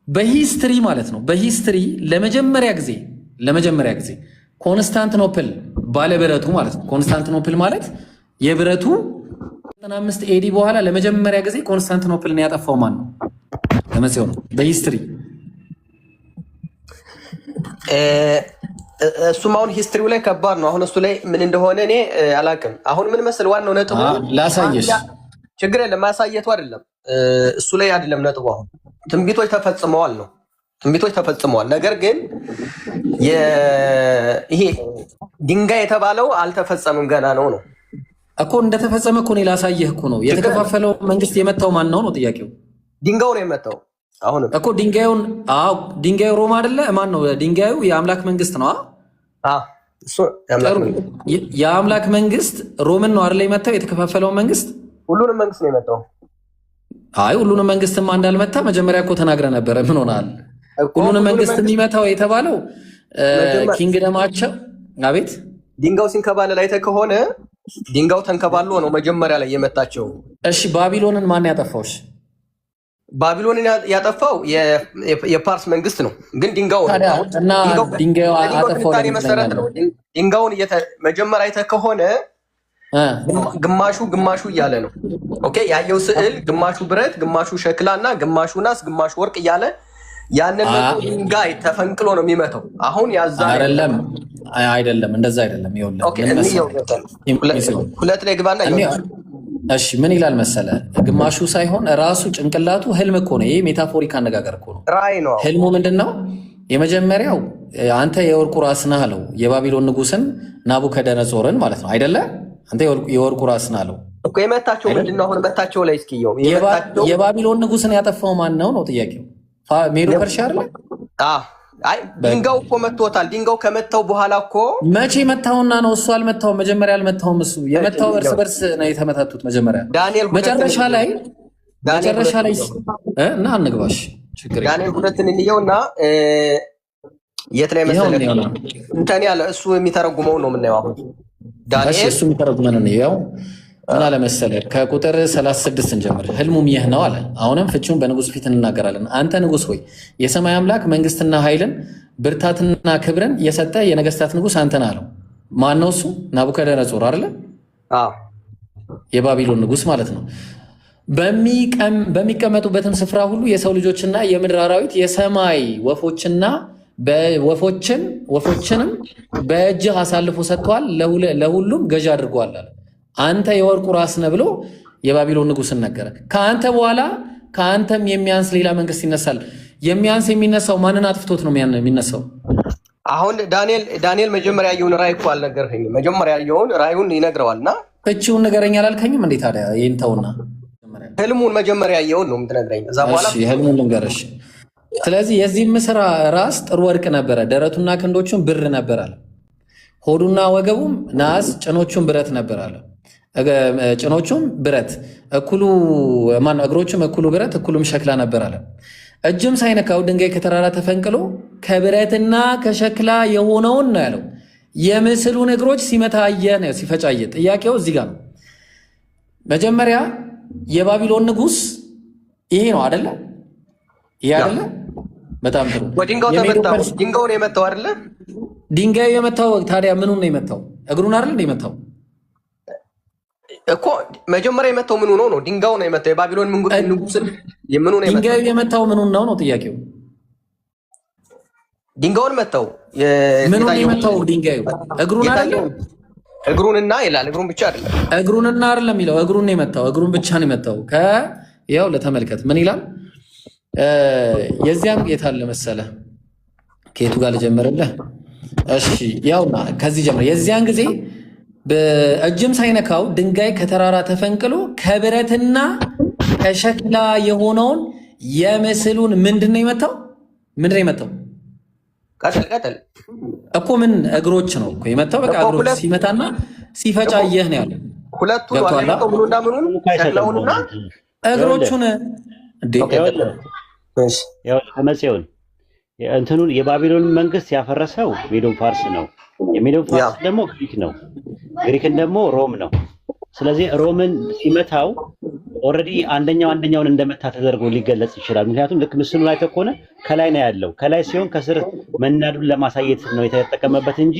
በሂስትሪ ማለት ነው። በሂስትሪ ለመጀመሪያ ጊዜ ኮንስታንቲኖፕል ባለብረቱ ማለት ነው። ኮንስታንቲኖፕል ማለት የብረቱ 95 ኤዲ በኋላ ለመጀመሪያ ጊዜ ኮንስታንቲኖፕልን ያጠፋው ማን ነው? ለመጽዮን ነው በሂስትሪ። እሱም አሁን ሂስትሪው ላይ ከባድ ነው። አሁን እሱ ላይ ምን እንደሆነ እኔ አላውቅም። አሁን ምን መሰል ዋናው ነጥቡ ላሳየሽ፣ ችግር የለም ማሳየቱ አይደለም፣ እሱ ላይ አይደለም ነጥቡ። አሁን ትንቢቶች ተፈጽመዋል ነው፣ ትንቢቶች ተፈጽመዋል። ነገር ግን ይሄ ድንጋይ የተባለው አልተፈጸምም ገና ነው እኮ። እንደተፈጸመ እኮ እኔ ላሳየህ እኮ ነው። የተከፋፈለው መንግስት የመታው ማን ነው ነው ጥያቄው። ድንጋዩ ነው የመታው አሁን እኮ ድንጋዩን። አዎ ድንጋዩ ሮም አይደለ? ማን ነው ድንጋዩ? የአምላክ መንግስት ነው። የአምላክ መንግስት ሮምን ነው አይደለ የመታው? የተከፋፈለውን መንግስት ሁሉንም መንግስት ነው የመታው። አይ ሁሉንም መንግስትማ እንዳልመታ መጀመሪያ እኮ ተናግረ ነበረ። ምን ሆናል? ሁሉንም መንግስት የሚመታው የተባለው ኪንግደማቸው። አቤት ድንጋው ሲንከባለል አይተህ ከሆነ ድንጋው ተንከባሎ ነው መጀመሪያ ላይ የመታቸው። እሺ ባቢሎንን ማን ያጠፋውሽ? ባቢሎንን ያጠፋው የፓርስ መንግስት ነው። ግን ድንጋው እና ድንጋዩ አጠፋው መሰረት ነው። ድንጋውን መጀመሪያ አይተህ ከሆነ ግማሹ እያለ ነው። ኦኬ ያየው ስዕል ግማሹ ብረት፣ ግማሹ ሸክላ እና ግማሹ ናስ፣ ግማሹ ወርቅ እያለ ያንን ድንጋይ ተፈንቅሎ ነው የሚመታው። አሁን ያዛ አይደለም፣ እንደዛ አይደለም። ሁለት ላይ ግባና እሺ ምን ይላል መሰለ? ግማሹ ሳይሆን ራሱ ጭንቅላቱ ህልም እኮ ነው። ይሄ ሜታፎሪክ አነጋገር እኮ ነው። ራእይ ነው። ህልሙ ምንድን ነው? የመጀመሪያው አንተ የወርቁ ራስ ነህ አለው። የባቢሎን ንጉስን ናቡከደነጾርን ማለት ነው አይደለ? አንተ የወርቁ ራስ ነህ አለው እኮ። የመታቸው ምንድን ነው? አሁን መታቸው ላይ እስኪየው የባቢሎን ንጉስን ያጠፋው ማን ነው ነው ጥያቄው። ሜዶ ፐርሻ አይደለ? አይ ድንጋው እኮ መጥቶታል። ድንጋው ከመታው በኋላ እኮ መቼ መታውና ነው? እሱ አልመታውም። መጀመሪያ አልመታውም። እሱ የመታው እርስ በርስ ነው የተመታቱት። መጀመሪያ መጨረሻ ላይ እና አንግባሽ ችግር ዳንኤል ሁለትን እንየውና የት ላይ መሰለህ እንትን ያለ እሱ የሚተረጉመው ነው የምናየው። አሁን ዳንኤል እሱ የሚተረጉመው ነው ያው ምን አለ መሰለህ ከቁጥር 36 እንጀምር። ህልሙም ይህ ነው አለ። አሁንም ፍቺውን በንጉስ ፊት እንናገራለን። አንተ ንጉስ ሆይ የሰማይ አምላክ መንግስትና ኃይልን ብርታትና ክብርን የሰጠ የነገስታት ንጉስ አንተ ነህ አለው። ማን ነው እሱ? ናቡከደነጾር አይደለ? የባቢሎን ንጉስ ማለት ነው። በሚቀመጡበትም ስፍራ ሁሉ የሰው ልጆችና የምድር አራዊት የሰማይ ወፎችና ወፎችንም በእጅህ አሳልፎ ሰጥተዋል፣ ለሁሉም ገዢ አድርጓል አለ። አንተ የወርቁ ራስ ነህ ብሎ የባቢሎን ንጉስን ነገረ። ከአንተ በኋላ ከአንተም የሚያንስ ሌላ መንግስት ይነሳል። የሚነሳው ማንን አጥፍቶት ነው የሚነሳው? አሁን ዳንኤል መጀመሪያ ያየውን ራእይ እኮ አልነገርኸኝም። መጀመሪያ ያየውን ራእዩን ይነግረዋልና ፍቺውን ንገረኝ አላልከኝም እንዴ? ታዲያ ይህን ተውና ህልሙን መጀመሪያ ያየውን ነው የምትነግረኝ። እዛ በኋላ ህልሙን ልንገርሽ። ስለዚህ የዚህ ምስራ ራስ ጥሩ ወርቅ ነበረ፣ ደረቱና ክንዶቹም ብር ነበር አለ። ሆዱና ወገቡም ናስ፣ ጭኖቹም ብረት ነበር አለ። ጭኖቹም ብረት እግሮቹም እኩሉ ብረት እኩሉም ሸክላ ነበር አለ። እጅም ሳይነካው ድንጋይ ከተራራ ተፈንቅሎ ከብረትና ከሸክላ የሆነውን ነው ያለው። የምስሉን እግሮች ሲመታ አየ ነው ሲፈጭ አየ። ጥያቄው እዚህ ጋር ነው። መጀመሪያ የባቢሎን ንጉስ ይሄ ነው አይደለ? ይሄ አይደለ? በጣም ጥሩ። ድንጋዩ ነው የመታው አይደለ? ድንጋዩ የመታው ታዲያ ምኑን ነው የመታው? እግሩን አይደል እንደ የመታው እኮ መጀመሪያ የመታው ምኑ ነው? ድንጋዩ ነው የመታው። የባቢሎን ንጉስን ምኑ ነው የመታው? ድንጋዩ የመታው ምኑን ነው ጥያቄው። ድንጋዩን መታው። ምኑን ነው የመታው? ድንጋዩ እግሩን አይደል? እግሩንና ይላል። እግሩን ብቻ አይደለም፣ እግሩንና አይደለም የሚለው እግሩን ነው የመታው። እግሩን ብቻ ነው የመታው። ያው ለተመልከት ምን ይላል? የዚያም ጌታ አለ መሰለ። ከየቱ ጋር ልጀምርልህ? እሺ ያውና ከዚህ ጀምር። የዚያን ጊዜ በእጅም ሳይነካው ድንጋይ ከተራራ ተፈንቅሎ ከብረትና ከሸክላ የሆነውን የምስሉን ምንድን ነው የመታው? ምንድን ነው የመታው? ቀጥል እኮ ምን እግሮች ነው እኮ የመታው። በቃ እግሮች ሲመታና ሲፈጫ አየህ ነው ያለው። ሁለቱ ምኑና ምኑን ሸክላውንና እግሮቹን ተመጽዮን እንትኑን የባቢሎን መንግስት ያፈረሰው ሜዶን ፋርስ ነው። የሜዶን ፋርስ ደግሞ ግሪክ ነው። ግሪክን ደግሞ ሮም ነው። ስለዚህ ሮምን ሲመታው ኦልሬዲ አንደኛውን እንደመታ ተደርጎ ሊገለጽ ይችላል። ምክንያቱም ልክ ምስሉ ላይ ተኮነ ከላይ ነው ያለው። ከላይ ሲሆን ከስር መናዱን ለማሳየት ነው የተጠቀመበት እንጂ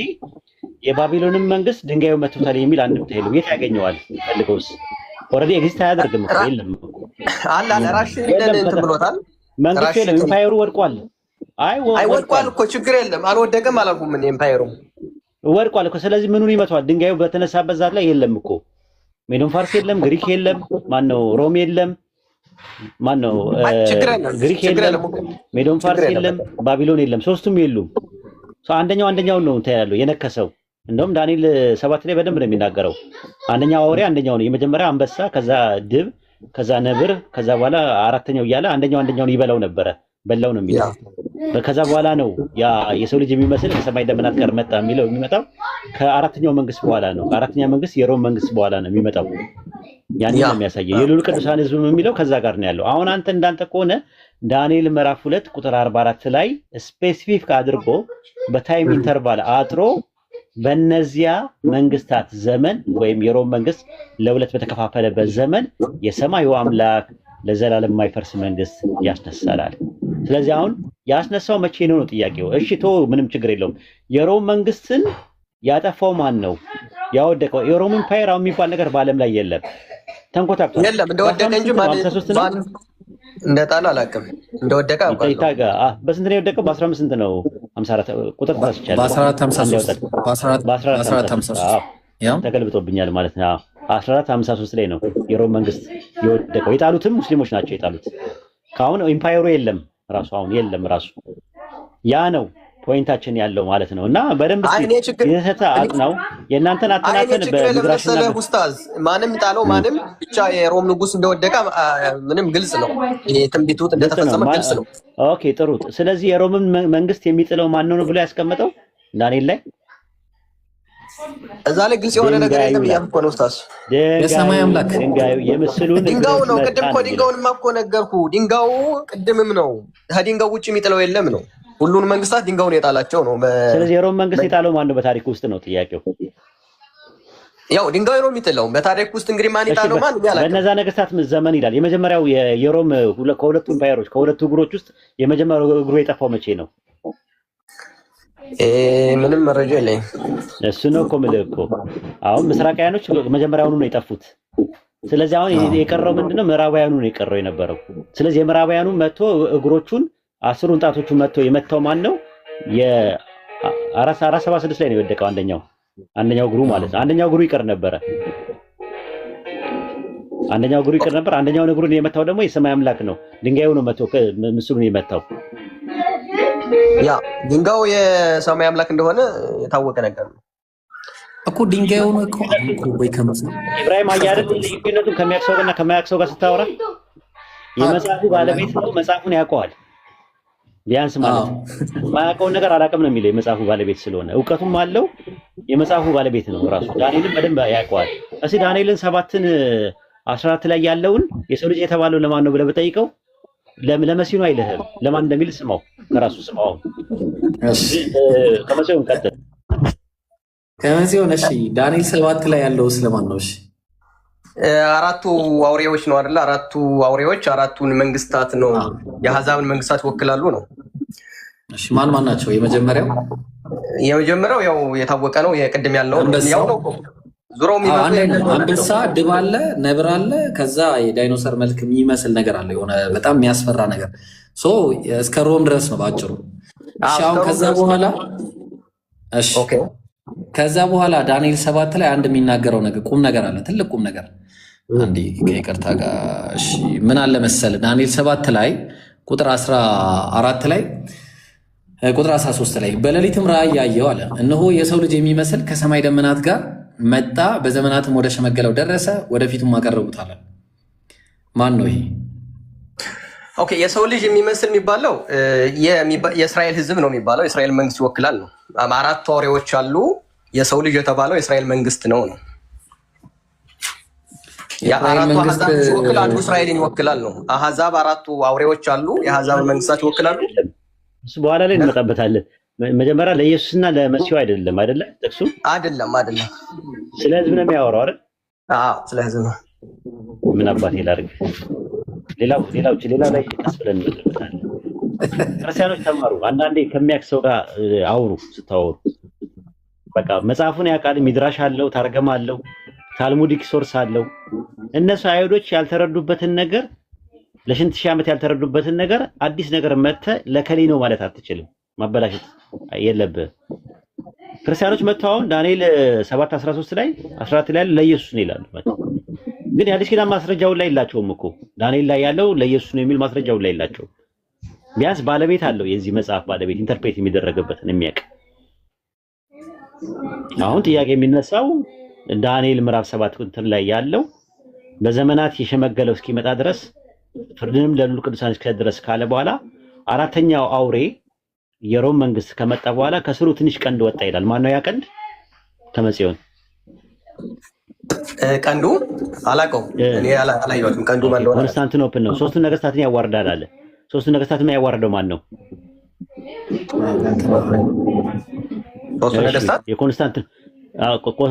የባቢሎንን መንግስት ድንጋዩ መቶታል የሚል አንድምታ የለውም። የት ያገኘዋል? ፈልገውስ ኦልሬዲ ኤግዚስት አያደርግም እኮ የለም አላ ለራሽ እንትን ብሎታል። መንግስቱ የለም። ኢምፓየሩ ወድቋል። አይ ወድቋል እኮ ችግር የለም። አልወደቀም አላልኩም። ምን ኢምፓየሩ ወድቋል እኮ። ስለዚህ ምኑን ይመቷል? ድንጋዩ በተነሳበት ዛት ላይ የለም እኮ ሜዶን ፋርስ የለም፣ ግሪክ የለም፣ ማነው ሮም የለም፣ ማነው ግሪክ የለም፣ ሜዶን ፋርስ የለም፣ ባቢሎን የለም። ሶስቱም የሉም። አንደኛውን ነው ያለው የነከሰው። እንደውም ዳንኤል 7 ላይ በደንብ ነው የሚናገረው። አንደኛው አውሬ አንደኛው ነው። የመጀመሪያ አንበሳ፣ ከዛ ድብ፣ ከዛ ነብር፣ ከዛ በኋላ አራተኛው እያለ አንደኛውን ይበላው ነበረ። በላው ነው የሚለው። ከዛ በኋላ ነው ያ የሰው ልጅ የሚመስል ከሰማይ ደመናት ጋር መጣ የሚለው የሚመጣው ከአራተኛው መንግስት በኋላ ነው። አራተኛ መንግስት የሮም መንግስት በኋላ ነው የሚመጣው። ያን ነው የሚያሳየው። የልዑል ቅዱሳን ሕዝብ የሚለው ከዛ ጋር ነው ያለው። አሁን አንተ እንዳንተ ከሆነ ዳንኤል ምዕራፍ 2 ቁጥር 44 ላይ ስፔሲፊክ አድርጎ በታይም ኢንተርቫል አጥሮ በእነዚያ መንግስታት ዘመን ወይም የሮም መንግስት ለሁለት በተከፋፈለበት ዘመን የሰማዩ አምላክ ለዘላለም የማይፈርስ መንግስት ያስነሳላል። ስለዚህ አሁን ያስነሳው መቼ ነው ጥያቄው? እሺ ምንም ችግር የለውም። የሮም መንግስትን ያጠፋው ማን ነው? ያወደቀው የሮም ኢምፓየር የሚባል ነገር በዓለም ላይ የለም። ተንኮታክቷል። የለም እንደወደቀ እንጂ ማን እንደጣለ አላውቅም። እንደወደቀ በስንት ነው የወደቀው? በ15 ስንት ነው? 54 ቁጥር ታስቻለሁ። በ1453 ተገልብጦብኛል ማለት ነው። 1453 ላይ ነው የሮም መንግስት የወደቀው። የጣሉትም ሙስሊሞች ናቸው የጣሉት። ካሁን ኢምፓየሩ የለም ራሱ አሁን የለም ራሱ ያ ነው ፖይንታችን ያለው ማለት ነው። እና በደንብ ይሄታ አጥናው የእናንተን አተናተን በሚድራሽና ኡስታዝ ማንም ጣለው ማንም ብቻ የሮም ንጉስ እንደወደቀ ምንም ግልጽ ነው። ይሄ ትንቢቱ እንደተፈጸመ ግልጽ ነው። ኦኬ ጥሩ። ስለዚህ የሮምን መንግስት የሚጥለው ማን ነው ብሎ ያስቀመጠው ዳንኤል ላይ እዛ ላይ ግልጽ የሆነ ነገር የለም እያልኩ ነው ኡስታዝ። የሰማይ አምላክ የምስሉን ድንጋዩ ነው። ቅድም እኮ ድንጋዩንማ እኮ ነገርኩ። ድንጋዩ ቅድምም ነው። ከድንጋዩ ውጭ የሚጥለው የለም ነው። ሁሉን መንግስታት ድንጋዩን የጣላቸው ነው። ስለዚህ የሮም መንግስት የጣለው ማን ነው በታሪክ ውስጥ ነው ጥያቄው። ያው ድንጋዩ ነው የሚጥለው በታሪክ ውስጥ እንግዲህ ማን ይጣለው ማን ይላል። በእነዛ ነገስታት ዘመን ይላል። የመጀመሪያው የሮም ከሁለቱ ኢምፓየሮች ከሁለቱ እግሮች ውስጥ የመጀመሪያው እግሩ የጠፋው መቼ ነው? ምንም መረጃ የለኝም። እሱ ነው እኮ የምልህ እኮ አሁን ምስራቃውያኖች መጀመሪያውኑ ነው የጠፉት። ስለዚህ አሁን የቀረው ምንድነው? ምዕራባውያኑ ነው የቀረው የነበረው። ስለዚህ የምዕራባውያኑ መጥቶ እግሮቹን 10 ጣቶቹን መጥቶ የመታው ማን ነው? የ476 ላይ ነው የወደቀው አንደኛው እግሩ ማለት ነው። አንደኛው እግሩ ይቀር ነበር። አንደኛውን እግሩን የመታው ደግሞ የሰማይ አምላክ ነው። ድንጋዩ ነው መጥቶ ምስሉን የመታው። ያ ድንጋዩ የሰማይ አምላክ እንደሆነ የታወቀ ነገር ነው እኮ ድንጋዩ ነው እኮ ወይ ከመስ ኢብራሂም አያደል ልዩነቱን ከሚያክሰውና ከማያክሰው ጋር ስታወራ የመጽሐፉ ባለቤት ነው። መጽሐፉን ያውቀዋል ቢያንስ ማለት ነው። ማያውቀውን ነገር አላውቅም ነው የሚለው የመጽሐፉ ባለቤት ስለሆነ እውቀቱም አለው። የመጽሐፉ ባለቤት ነው ራሱ። ዳንኤልን በደንብ ያውቀዋል። እስኪ ዳንኤልን 7:14 ላይ ያለውን የሰው ልጅ የተባለው ለማን ነው ብለህ ብጠይቀው ለመሲኑ አይልህም። ለማን እንደሚል ስማው፣ ከራሱ ስማው። እሺ ከመሲኑ ቀጥል። ከመሲኑ እሺ፣ ዳንኤል 7 ላይ ያለው ስለማን ነው? እሺ አራቱ አውሬዎች ነው አይደል? አራቱ አውሬዎች አራቱን መንግስታት ነው የአሕዛብን መንግስታት ይወክላሉ ነው። እሺ ማን ናቸው? የመጀመሪያው ያው የታወቀ ነው። የቅድም ያለው ያው ነው። ዙሮ አንበሳ፣ ድብ አለ፣ ነብር አለ፣ ከዛ የዳይኖሰር መልክ የሚመስል ነገር አለ፣ የሆነ በጣም የሚያስፈራ ነገር እስከ ሮም ድረስ ነው ባጭሩ። እሺ አሁን ከዛ በኋላ ዳንኤል 7 ላይ አንድ የሚናገረው ነገር ቁም ነገር አለ፣ ትልቅ ቁም ነገር። አንዴ ከይቅርታ ጋር እሺ ምን አለ መሰለ ዳንኤል 7 ላይ ቁጥር 14 ላይ ቁጥር 13 ላይ በሌሊትም ራእይ ያየው አለ፣ እነሆ የሰው ልጅ የሚመስል ከሰማይ ደመናት ጋር መጣ፣ በዘመናትም ወደ ሸመገለው ደረሰ፣ ወደፊቱም አቀረቡት አለ። ማን ነው ይሄ? ኦኬ የሰው ልጅ የሚመስል የሚባለው የእስራኤል ህዝብ ነው የሚባለው። የእስራኤል መንግስት ይወክላል ነው። አራቱ አውሬዎች አሉ። የሰው ልጅ የተባለው የእስራኤል መንግስት ነው ነው። የአራቱ አሕዛብ ይወክላሉ፣ እስራኤልን ይወክላል ነው። አሕዛብ አራቱ አውሬዎች አሉ፣ የአሕዛብ መንግስታት ይወክላሉ። እሱ በኋላ ላይ እንመጣበታለን። መጀመሪያ ለኢየሱስና ለመሲሁ አይደለም ጥቅሱ አይደለም። ስለ ህዝብ ነው የሚያወራው አይደል? አዎ ስለ ህዝብ ነው። ምን አባቴ ላድርግ? ሌላው ላይ ቀስ ብለን እንመጣበታለን። ክርስቲያኖች ተማሩ። አንዳንዴ ከሚያክሰው ጋር አውሩ። ስታወሩ በቃ መጽሐፉን ያውቃል። ሚድራሽ አለው፣ ታርገም አለው፣ ታልሙዲክ ሶርስ አለው። እነሱ አይሁዶች ያልተረዱበትን ነገር ለሽንት ሺህ ዓመት ያልተረዱበትን ነገር አዲስ ነገር መጥተህ ለከሌ ነው ማለት አትችልም። ማበላሸት የለብህም። ክርስቲያኖች መጥተው አሁን ዳንኤል 7:13 ላይ 14 ላይ ለኢየሱስ ነው ይላሉ። ግን የአዲስ ኪዳን ማስረጃውን ላይ የላቸውም እኮ ዳንኤል ላይ ያለው ለኢየሱስ ነው የሚል ማስረጃውን ላይ የላቸውም። ቢያንስ ባለቤት አለው፣ የዚህ መጽሐፍ ባለቤት ኢንተርፕሬት የሚደረግበትን የሚያውቅ። አሁን ጥያቄ የሚነሳው ዳንኤል ምዕራፍ 7 ቁጥር ላይ ያለው በዘመናት የሸመገለው እስኪመጣ ድረስ ፍርድንም ለልዑል ቅዱሳን እስከድረስ ካለ በኋላ አራተኛው አውሬ የሮም መንግስት ከመጣ በኋላ ከስሩ ትንሽ ቀንድ ወጣ ይላል። ማን ነው ያ ቀንድ? ከመጽዮን ቀንዱ አላውቀውም እኔ አላየሁትም። ቀንዱ ማን ነው? ኮንስታንቲኖፕል ነው። ሶስቱን ነገስታትን ያዋርዳል አለ። ሶስቱን ነገስታትን ያዋርደው ማን ነው? ሶስቱ ነገስታት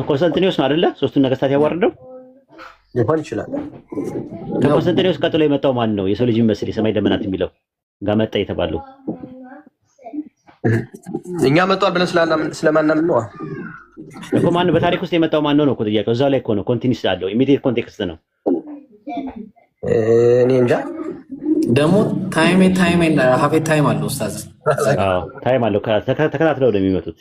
ኮንስታንቲኖስ ነው አይደለ? ሶስቱን ነገስታት ያዋረደው ሊሆን ይችላል። ከኮንስታንቲኖስ ቀጥሎ የመጣው ማን ነው? የሰው ልጅ መስል የሰማይ ደመናት የሚለው ጋር መጣ የተባለው እኛ መጥቷል ብለን ስለማናምን ነው እኮ። ማን በታሪክ ውስጥ የመጣው ማን ነው እኮ ጥያቄው። እዛው ላይ እኮ ነው ኮንቲኒስ አለው። ኢሚዲየት ኮንቴክስት ነው። እኔ እንጃ ደግሞ ታይም ሀፍ ታይም አለው ኡስታዝ። አዎ ታይም አለው። ተከታትለው ነው የሚመጡት።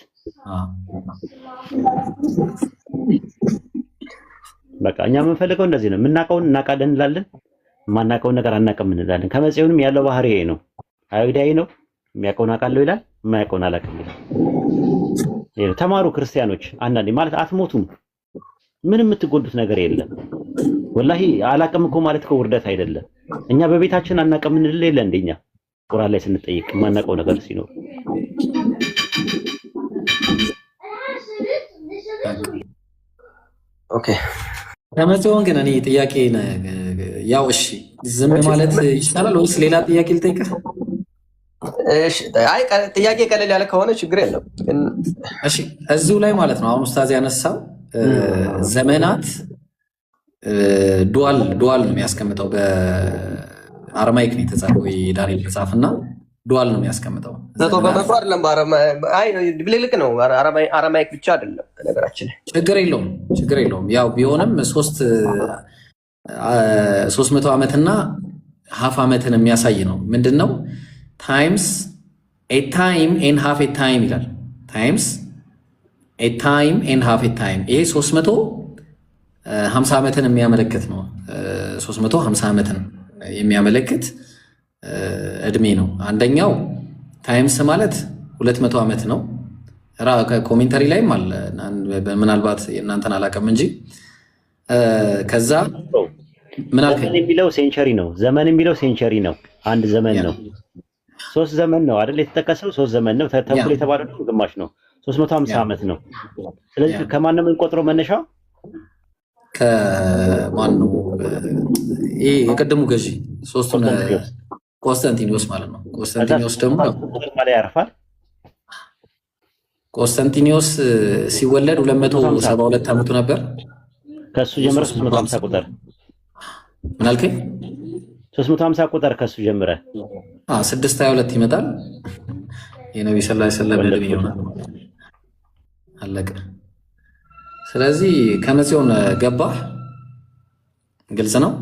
በቃ እኛ የምንፈልገው እንደዚህ ነው። የምናውቀውን እናውቃለን እንላለን፣ የማናውቀውን ነገር አናውቅም እንላለን። ከመጽዮንም ያለው ባህሪ ይሄ ነው። አይሁዳዊ ነው፣ የሚያውቀውን አውቃለሁ ይላል፣ የማያውቀውን አላውቅም ይላል። ተማሩ ክርስቲያኖች። አንዳንዴ ማለት አትሞቱም፣ ምንም የምትጎዱት ነገር የለም። ወላሂ አላውቅም እኮ ማለት እኮ ውርደት አይደለም። እኛ በቤታችን አናውቅም እንል የለ እንደኛ ቁርአን ላይ ስንጠይቅ የማናውቀው ነገር ሲኖር ኦኬ። ከመጽዮን ግን እኔ ጥያቄ ያው እሺ ዝም ማለት ይቻላል ወይስ ሌላ ጥያቄ ልጠይቅህ? እሺ አይ ጥያቄ ቀለል ያለ ከሆነ ችግር የለም። እሺ እዚሁ ላይ ማለት ነው አሁን ኡስታዝ ያነሳው ዘመናት ዱዋል ነው የሚያስቀምጠው። በአረማይክ ነው የተጻፈው የዳንኤል መጽሐፍና ዱዋል ነው የሚያስቀምጠው። ዘቶ በመጥፎ አይደለም። ድብልቅልቅ ነው። አረማይክ ብቻ አይደለም ነገራችን። ችግር የለውም። ያው ቢሆንም 300 ዓመትና ሀፍ ዓመትን የሚያሳይ ነው። ምንድነው ታይምስ ኤ ታይም ኤንድ ሃፍ ኤ ታይም ይላል። ታይምስ ኤ ታይም ኤንድ ሃፍ ኤ ታይም። ይሄ 350 ዓመትን የሚያመለክት ነው። 350 ዓመትን የሚያመለክት እድሜ ነው። አንደኛው ታይምስ ማለት 200 ዓመት ነው። ኮሜንተሪ ላይም አለ፣ ምናልባት የእናንተን አላውቅም እንጂ ከዛ ምን አልከኝ የሚለው ሴንቸሪ ነው። ዘመን የሚለው ሴንቸሪ ነው። አንድ ዘመን ነው። 3 ዘመን ነው አይደል የተጠቀሰው? 3 ዘመን ነው። ተኩል የተባለው ግማሽ ነው። 350 ዓመት ነው። ስለዚህ ከማን ነው የምንቆጥረው መነሻው? ከማን ነው? ይሄ የቀደሙ ገዢ ሶስቱን ኮንስታንቲኖስ ማለት ነው። ኮንስታንቲኖስ ደግሞ ማለት ያርፋል። ኮንስታንቲኖስ ሲወለድ 272 ዓመቱ ነበር። ከሱ ጀምረ 350 ቁጥር ምን አልከኝ? 350 ቁጥር ከሱ ጀምረ 622 ይመጣል። የነብዩ ሰለላሁ ዐለይሂ ወሰለም እድሜ ይሆናል። አለቀ። ስለዚህ ከመጽዮን ገባህ? ግልጽ ነው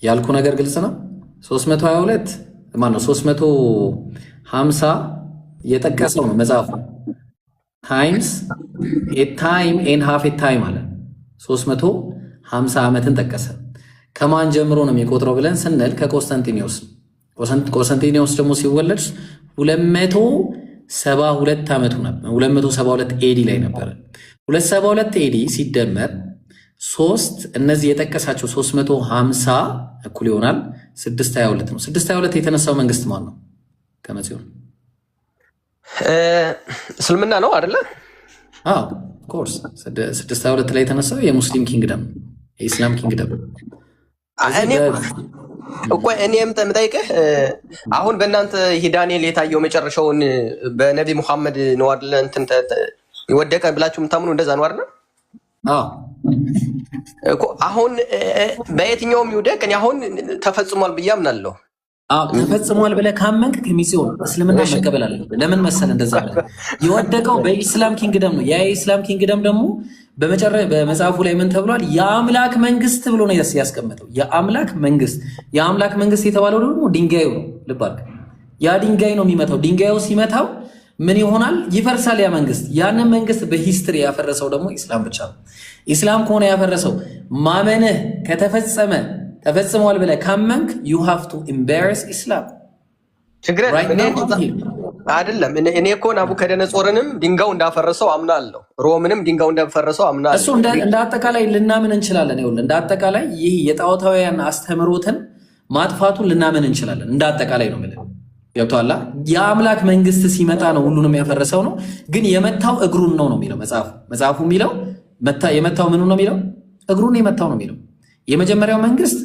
ያልኩ ነገር ግልጽ ነው። 322 ማነው 350 የጠቀሰው ነው መጽሐፉ። ታይምስ ኤ ታይም ኤንድ ሃፍ ኤ ታይም አለ። 350 ዓመትን ጠቀሰ። ከማን ጀምሮ ነው የሚቆጥረው ብለን ስንል ከኮንስታንቲኖስ። ኮንስታንቲኖስ ደግሞ ሲወለድ 272 ዓመቱ ነበር። 272 ኤዲ ላይ ነበረ። 272 ኤዲ ሲደመር 3 እነዚህ የጠቀሳቸው 350 እኩል ይሆናል 622 ነው። 622 የተነሳው መንግስት ማን ነው? ከመጽዮን እስልምና ነው አይደለ? አዎ ኮርስ 622 ላይ የተነሳው የሙስሊም ኪንግደም የኢስላም ኪንግደም። እኔም የምጠይቅህ አሁን በእናንተ ይሄ ዳንኤል የታየው መጨረሻውን በነቢ ሙሐመድ ነው አይደለ? እንትን ይወደቀ ብላችሁ የምታምኑ እንደዛ ነው አይደለ? አሁን በየትኛውም ይውደቅ እኔ አሁን ተፈጽሟል ብዬ አምናለሁ። ተፈጽሟል ብለህ ካመንክ ከሚጽዮን እስልምና መቀበል አለብህ። ለምን መሰለህ እንደዛ ብለህ የወደቀው በኢስላም ኪንግደም ነው። ያ የኢስላም ኪንግደም ደግሞ በመጽሐፉ ላይ ምን ተብሏል? የአምላክ መንግስት ብሎ ነው ያስቀመጠው። የአምላክ መንግስት የተባለው ደግሞ ድንጋዩ ነው። ልብ አድርግ። ያ ድንጋይ ነው የሚመታው። ድንጋዩ ሲመታው ምን ይሆናል? ይፈርሳል ያ መንግስት። ያንን መንግስት በሂስትሪ ያፈረሰው ደግሞ ኢስላም ብቻ ነው። ኢስላም ከሆነ ያፈረሰው ማመንህ ተፈጽሟል ብለህ ካመንክ ዩ ሃቭ ቱ ኤምባረስ ኢስላም። ችግር አይደለም። እኔ እኮ ናቡከደነጾርንም ድንጋዩ እንዳፈረሰው አምናለሁ። ሮምንም ድንጋዩ እንዳፈረሰው አምናለሁ። እሱ እንደ አጠቃላይ ልናምን እንችላለን። ይኸውልህ እንደ አጠቃላይ ይህ የጣዖታውያን አስተምህሮትን ማጥፋቱን ልናምን እንችላለን። እንደ አጠቃላይ ነው የምልህ። ገብቶሃል? የአምላክ መንግስት ሲመጣ ነው ሁሉንም ያፈረሰው ነው። ግን የመታው እግሩን ነው የሚለው መጽሐፉ የሚለው የመታው ምኑ ነው የሚለው? እግሩን የመታው ነው የሚለው። የመጀመሪያው መንግስት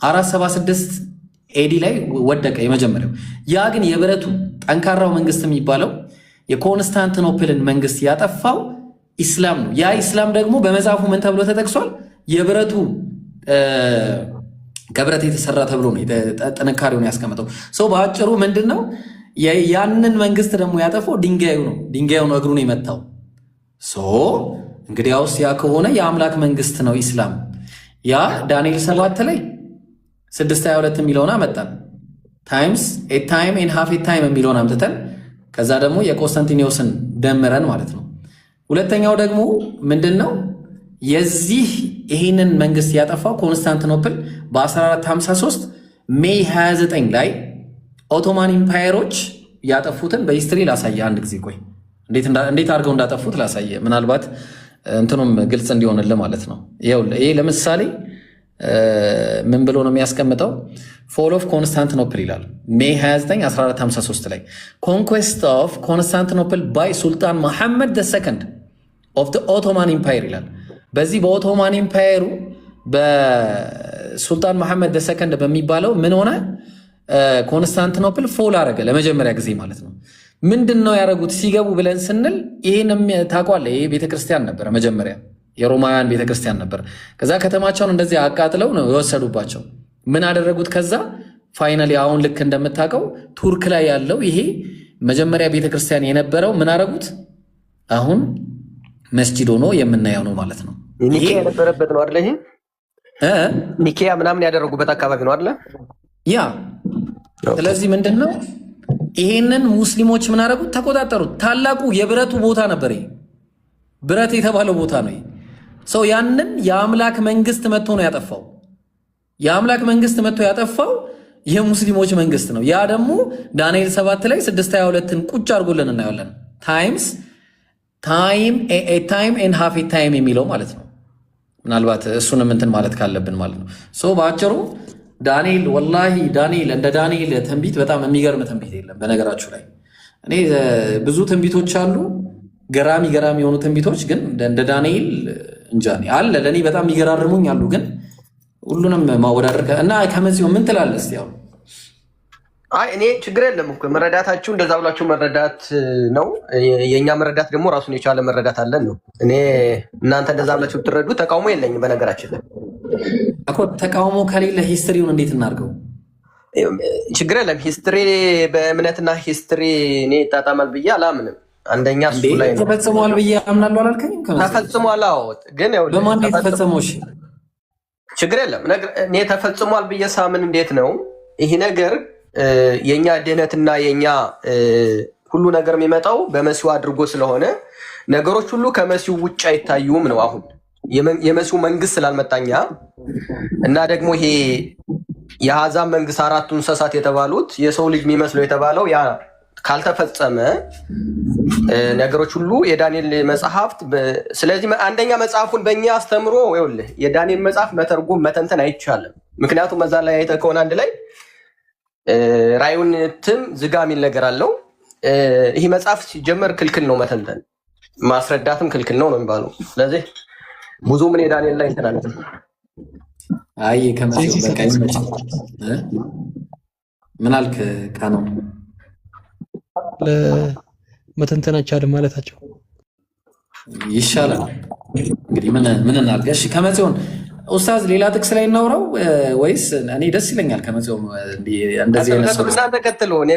476 ኤዲ ላይ ወደቀ የመጀመሪያው። ያ ግን የብረቱ ጠንካራው መንግስት የሚባለው የኮንስታንቲኖፕልን መንግስት ያጠፋው ኢስላም ነው። ያ ኢስላም ደግሞ በመጽሐፉ ምን ተብሎ ተጠቅሷል? የብረቱ ከብረት የተሰራ ተብሎ ነው ጥንካሬውን ያስቀምጠው። ሰው በአጭሩ ምንድን ነው ያንን መንግስት ደግሞ ያጠፋው ድንጋዩ ነው። ድንጋዩ ነው እግሩን የመታው። እንግዲያውስ ያ ከሆነ የአምላክ መንግስት ነው ኢስላም። ያ ዳንኤል 7 ላይ 6:22 የሚለውን አመጣን። ታይምስ ኤ ታይም ኤንድ ሃፍ ኤ ታይም የሚለውን አምጥተን ከዛ ደግሞ የቆስጠንጢኖስን ደምረን ማለት ነው። ሁለተኛው ደግሞ ምንድን ነው የዚህ ይህንን መንግስት ያጠፋው ኮንስታንቲኖፕል በ1453 ሜይ 29 ላይ ኦቶማን ኢምፓየሮች ያጠፉትን በሂስትሪ ላሳየ። አንድ ጊዜ ቆይ፣ እንዴት አድርገው እንዳጠፉት ላሳየ፣ ምናልባት እንትኑም ግልጽ እንዲሆንልህ ማለት ነው። ይሄ ለምሳሌ ምን ብሎ ነው የሚያስቀምጠው? ፎል ኦፍ ኮንስታንቲኖፕል ይላል ሜይ 29 1453 ላይ ኮንኩዌስት ኦፍ ኮንስታንቲኖፕል ባይ ሱልጣን መሐመድ ሰከንድ ኦፍ ኦቶማን ኢምፓየር ይላል። በዚህ በኦቶማን ኢምፓየሩ በሱልጣን መሐመድ ሰከንድ በሚባለው ምን ሆነ? ኮንስታንቲኖፕል ፎል አረገ ለመጀመሪያ ጊዜ ማለት ነው። ምንድን ነው ያደረጉት ሲገቡ ብለን ስንል ይህንም ታውቋለህ። ይህ ቤተክርስቲያን ነበረ መጀመሪያ የሮማውያን ቤተክርስቲያን ነበር። ከዛ ከተማቸውን እንደዚህ አቃጥለው ነው የወሰዱባቸው። ምን አደረጉት? ከዛ ፋይናሊ አሁን ልክ እንደምታውቀው ቱርክ ላይ ያለው ይሄ መጀመሪያ ቤተክርስቲያን የነበረው ምን አደረጉት? አሁን መስጂድ ሆኖ የምናየው ነው ማለት ነው። ኒኬያ የነበረበት ነው አይደለ? ይሄ ኒኬያ ምናምን ያደረጉበት አካባቢ ነው አይደለ? ያ ስለዚህ ምንድን ነው ይሄንን ሙስሊሞች ምን አደረጉት? ተቆጣጠሩት። ታላቁ የብረቱ ቦታ ነበር። ይሄ ብረት የተባለው ቦታ ነው። ሰው ያንን የአምላክ መንግስት መጥቶ ነው ያጠፋው። የአምላክ መንግስት መጥቶ ያጠፋው የሙስሊሞች መንግስት ነው። ያ ደግሞ ዳንኤል 7 ላይ 6:22ን ቁጭ አድርጎልን እናያለን። ታይምስ ታይም ኤንድ ሃፍ ኤ ታይም የሚለው ማለት ነው። ምናልባት እሱንም እንትን ማለት ካለብን ማለት ነው። በአጭሩ ዳንኤል ወላሂ ዳንኤል እንደ ዳንኤል ትንቢት በጣም የሚገርም ትንቢት የለም። በነገራችሁ ላይ እኔ ብዙ ትንቢቶች አሉ፣ ገራሚ የሆኑ ትንቢቶች፣ ግን እንደ ዳንኤል እንጃ አለ። ለእኔ በጣም የሚገራርሙኝ አሉ፣ ግን ሁሉንም ማወዳደር እና ከመዚሁ ምን ትላለህ እስኪ? ያው እኔ ችግር የለም እኮ መረዳታችሁ እንደዛ ብላችሁ መረዳት ነው። የእኛ መረዳት ደግሞ ራሱን የቻለ መረዳት አለን ነው። እኔ እናንተ እንደዛ ብላችሁ ብትረዱ ተቃውሞ የለኝም። በነገራችን ላይ እኮ ተቃውሞ ከሌለ ሂስትሪውን እንዴት እናድርገው? ችግር የለም። ሂስትሪ በእምነትና ሂስትሪ እኔ ይጣጣማል ብዬ አላምንም። አንደኛ እሱ ላይ ነው። ተፈጽሟል ብዬ አምናለሁ አላልከኝም? ተፈጽሟል። አዎ፣ ግን በማን የተፈጸመው? እሺ ችግር የለም። እኔ ተፈጽሟል ብዬ ሳምን እንዴት ነው ይሄ ነገር የኛ ድህነትና የኛ ሁሉ ነገር የሚመጣው በመሲሁ አድርጎ ስለሆነ ነገሮች ሁሉ ከመሲሁ ውጭ አይታዩም ነው። አሁን የመሲሁ መንግስት ስላልመጣኛ እና ደግሞ ይሄ የአሕዛብ መንግስት አራቱ እንስሳት የተባሉት የሰው ልጅ የሚመስለው የተባለው ያ ካልተፈጸመ ነገሮች ሁሉ የዳንኤል መጽሐፍት ስለዚህ አንደኛ መጽሐፉን በእኛ አስተምሮ ይኸውልህ የዳንኤል መጽሐፍ መተርጎም መተንተን አይቻልም። ምክንያቱም እዛ ላይ አይተህ ከሆነ አንድ ላይ ራዩን ትም ዝጋ የሚል ነገር አለው። ይህ መጽሐፍ ሲጀመር ክልክል ነው፣ መተንተን ማስረዳትም ክልክል ነው የሚባለው። ስለዚህ ብዙ ምን የዳንኤል ላይ እንትን አለ። አይ ከመሲሁ በቃ ይመች። ምን አልክ? ቃነው ለመተንተን አይቻልም ማለታቸው ይሻላል። እንግዲህ ምን እናድርግ? እሺ ከመሲሁን ኡስታዝ ሌላ ጥቅስ ላይ እናውራው ወይስ? እኔ ደስ ይለኛል ከመጽው እንደዚህ አይነት ሰው እና ተከትሎ እኔ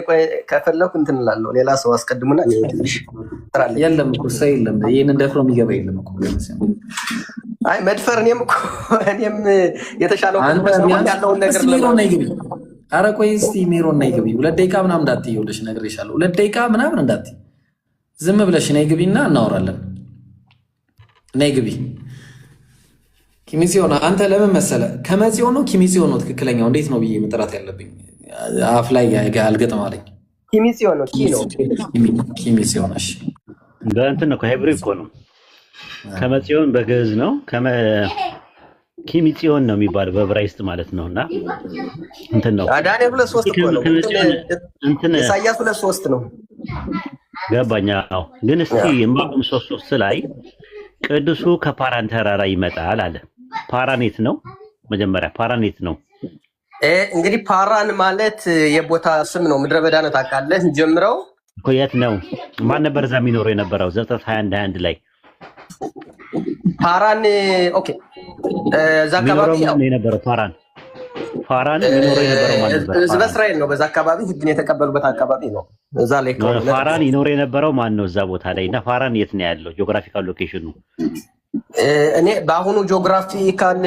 ከፈለኩ እንትን እላለሁ። ሌላ ሰው አስቀድሙና እኔ ትንሽ ትራለ የለም እኮ ሰው የለም። ይሄን ደፍሮ የሚገባ የለም እኮ። አይ መድፈር እኔም የተሻለው ያለውን ነገር ሜሮን ነይ ግቢ። ኧረ ቆይ እስኪ ሜሮን ነይ ግቢ። 2 ደቂቃ ምናምን እንዳትዪ ብለሽ ነግሬሻለሁ። 2 ደቂቃ ምናምን እንዳትዪ፣ ዝም ብለሽ ነይ ግቢና እናወራለን። ነይ ግቢ። ኪሚጽዮን አንተ ለምን መሰለ ከመጽዮን ነው ኪሚጽዮን ነው ትክክለኛው? እንዴት ነው ብዬ መጥራት ያለብኝ? አፍ ላይ አልገጥም አለኝ። ኪሚጽዮን ነው ኪሚጽዮን። እሺ በእንትን ነው ከሄብሪ እኮ ነው። ከመጽዮን በግዕዝ ነው። ኪሚጽዮን ነው የሚባለው በዕብራይስጥ ማለት ነውና እንትን ነው። ዳንኤል 2:3 እኮ ነው። እንትን ኢሳይያስ 2:3 ነው። ገባኛ ነው። ግን እስቲ ዕንባቆም 3:3 ላይ ቅዱሱ ከፓራን ተራራ ይመጣል አለ። ፓራኔት ነው መጀመሪያ ፓራኔት ነው። እንግዲህ ፓራን ማለት የቦታ ስም ነው። ምድረ በዳ ነው ታውቃለህ። ጀምረው እኮ የት ነው? ማን ነበር እዛ የሚኖረው የነበረው? ዘፍጥረት 21 ላይ ፓራን ኦኬ፣ እዛ አካባቢ ነው የነበረው። ፓራን የሚኖረው የነበረው ማን ነበር? ህዝበ እስራኤል ነው። በዛ አካባቢ ህግን የተቀበሉበት አካባቢ ነው። እዛ ላይ ፓራን ይኖር የነበረው ማን ነው እዛ ቦታ ላይ? እና ፓራን የት ነው ያለው? ጂኦግራፊካል ሎኬሽኑ እኔ በአሁኑ ጂኦግራፊካል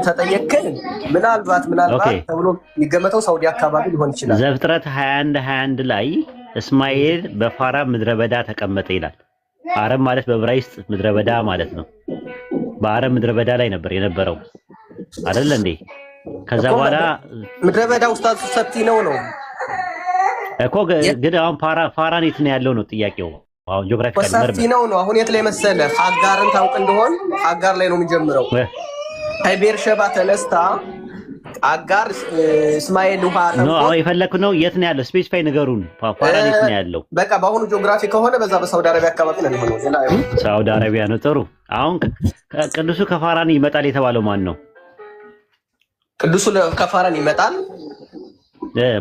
ተጠየቅን ምናልባት ተብሎ የሚገመተው ሳውዲ አካባቢ ሊሆን ይችላል። ዘፍጥረት 21 ላይ እስማኤል በፋራን ምድረ በዳ ተቀመጠ ይላል። አረም ማለት በዕብራይስጥ ምድረ በዳ ማለት ነው። በአረም ምድረ በዳ ላይ ነበር የነበረው አይደል እንዴ? ከዛ በኋላ ምድረ በዳ ኡስታዝ ሰፊ ነው እኮ። ግን አሁን ፋራን የት ነው ያለው ነው ጥያቄው። አሁን ጂኦግራፊካሊ ሰፊ ነው። አሁን የት ላይ መሰለህ? አጋርን ታውቅ እንደሆን አጋር ላይ ነው የሚጀምረው። ከቤርሸባ ተነስታ አጋር እስማኤል ውሃ ነው አሁን የፈለኩት ነው። የት ነው ያለው? ስፔሲፋይ ነገሩን። ፋራን የት ነው ያለው? በቃ በአሁኑ ጂኦግራፊ ከሆነ በዛ በሳውዲ አረቢያ አካባቢ ነው የሚሆነው። ሳውዲ አረቢያ ነው። ጥሩ። አሁን ቅዱሱ ከፋራን ይመጣል የተባለው ማን ነው? ቅዱሱ ከፋራን ይመጣል።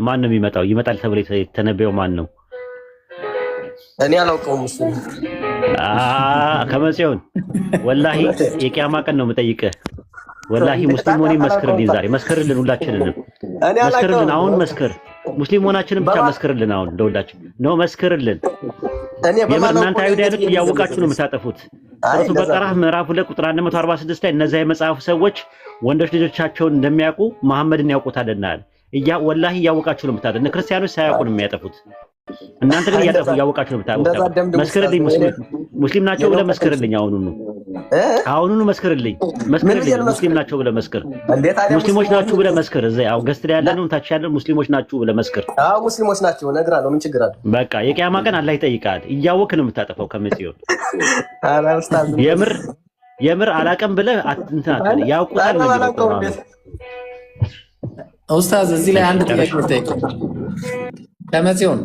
ማን ነው የሚመጣው? ይመጣል ተብሎ የተነበየው ማን ነው? እኔ አላውቀውም። እሱ ከመጽዮን ወላሂ የቂያማ ቀን ነው የምጠይቅህ። ወላሂ ሙስሊም ሆኔ መስክርልኝ። ዛሬ መስክርልን፣ ሁላችንንም መስክርልን። አሁን መስክር፣ ሙስሊም ሆናችንን ብቻ መስክርልን። አሁን እንደወላችን ነው መስክርልን። የምር እናንተ አይሁዳውያኖች እያወቃችሁ ነው የምታጠፉት። ሱረቱ በቀራ ምዕራፍ 2 ቁጥር 146 ላይ እነዚያ የመጽሐፉ ሰዎች ወንዶች ልጆቻቸውን እንደሚያውቁ መሐመድን ያውቁታልና ወላሂ እያወቃችሁ ነው የምታጠፉት። ክርስቲያኖች ሳያውቁ ነው የሚያጠፉት። እናንተ ግን እያወቃችሁ ነው የምታጠፉት። መስክርልኝ። ሙስሊም ናቸው ብለህ መስክርልኝ። አሁኑኑ መስክርልኝ። ሙስሊም ናቸው ብለህ መስክር። ሙስሊሞች ናችሁ ብለህ መስክር። እዛ ያው ገስት ላይ ያለነው ታች ያለ ሙስሊሞች ናችሁ ብለህ መስክር። አዎ ሙስሊሞች ናቸው እነግራለሁ። ምን ችግር አለ? በቃ የቂያማ ቀን አላህ ይጠይቃል። እያወቅህ ነው የምታጠፋው። ከመጽዮን የምር አላቀም ብለህ እንትን አትበል። ያውቁታል ነው የሚለው ኡስታዝ። እዚህ ላይ አንድ ጥያቄ ልጠይቅ። ከመጽዮን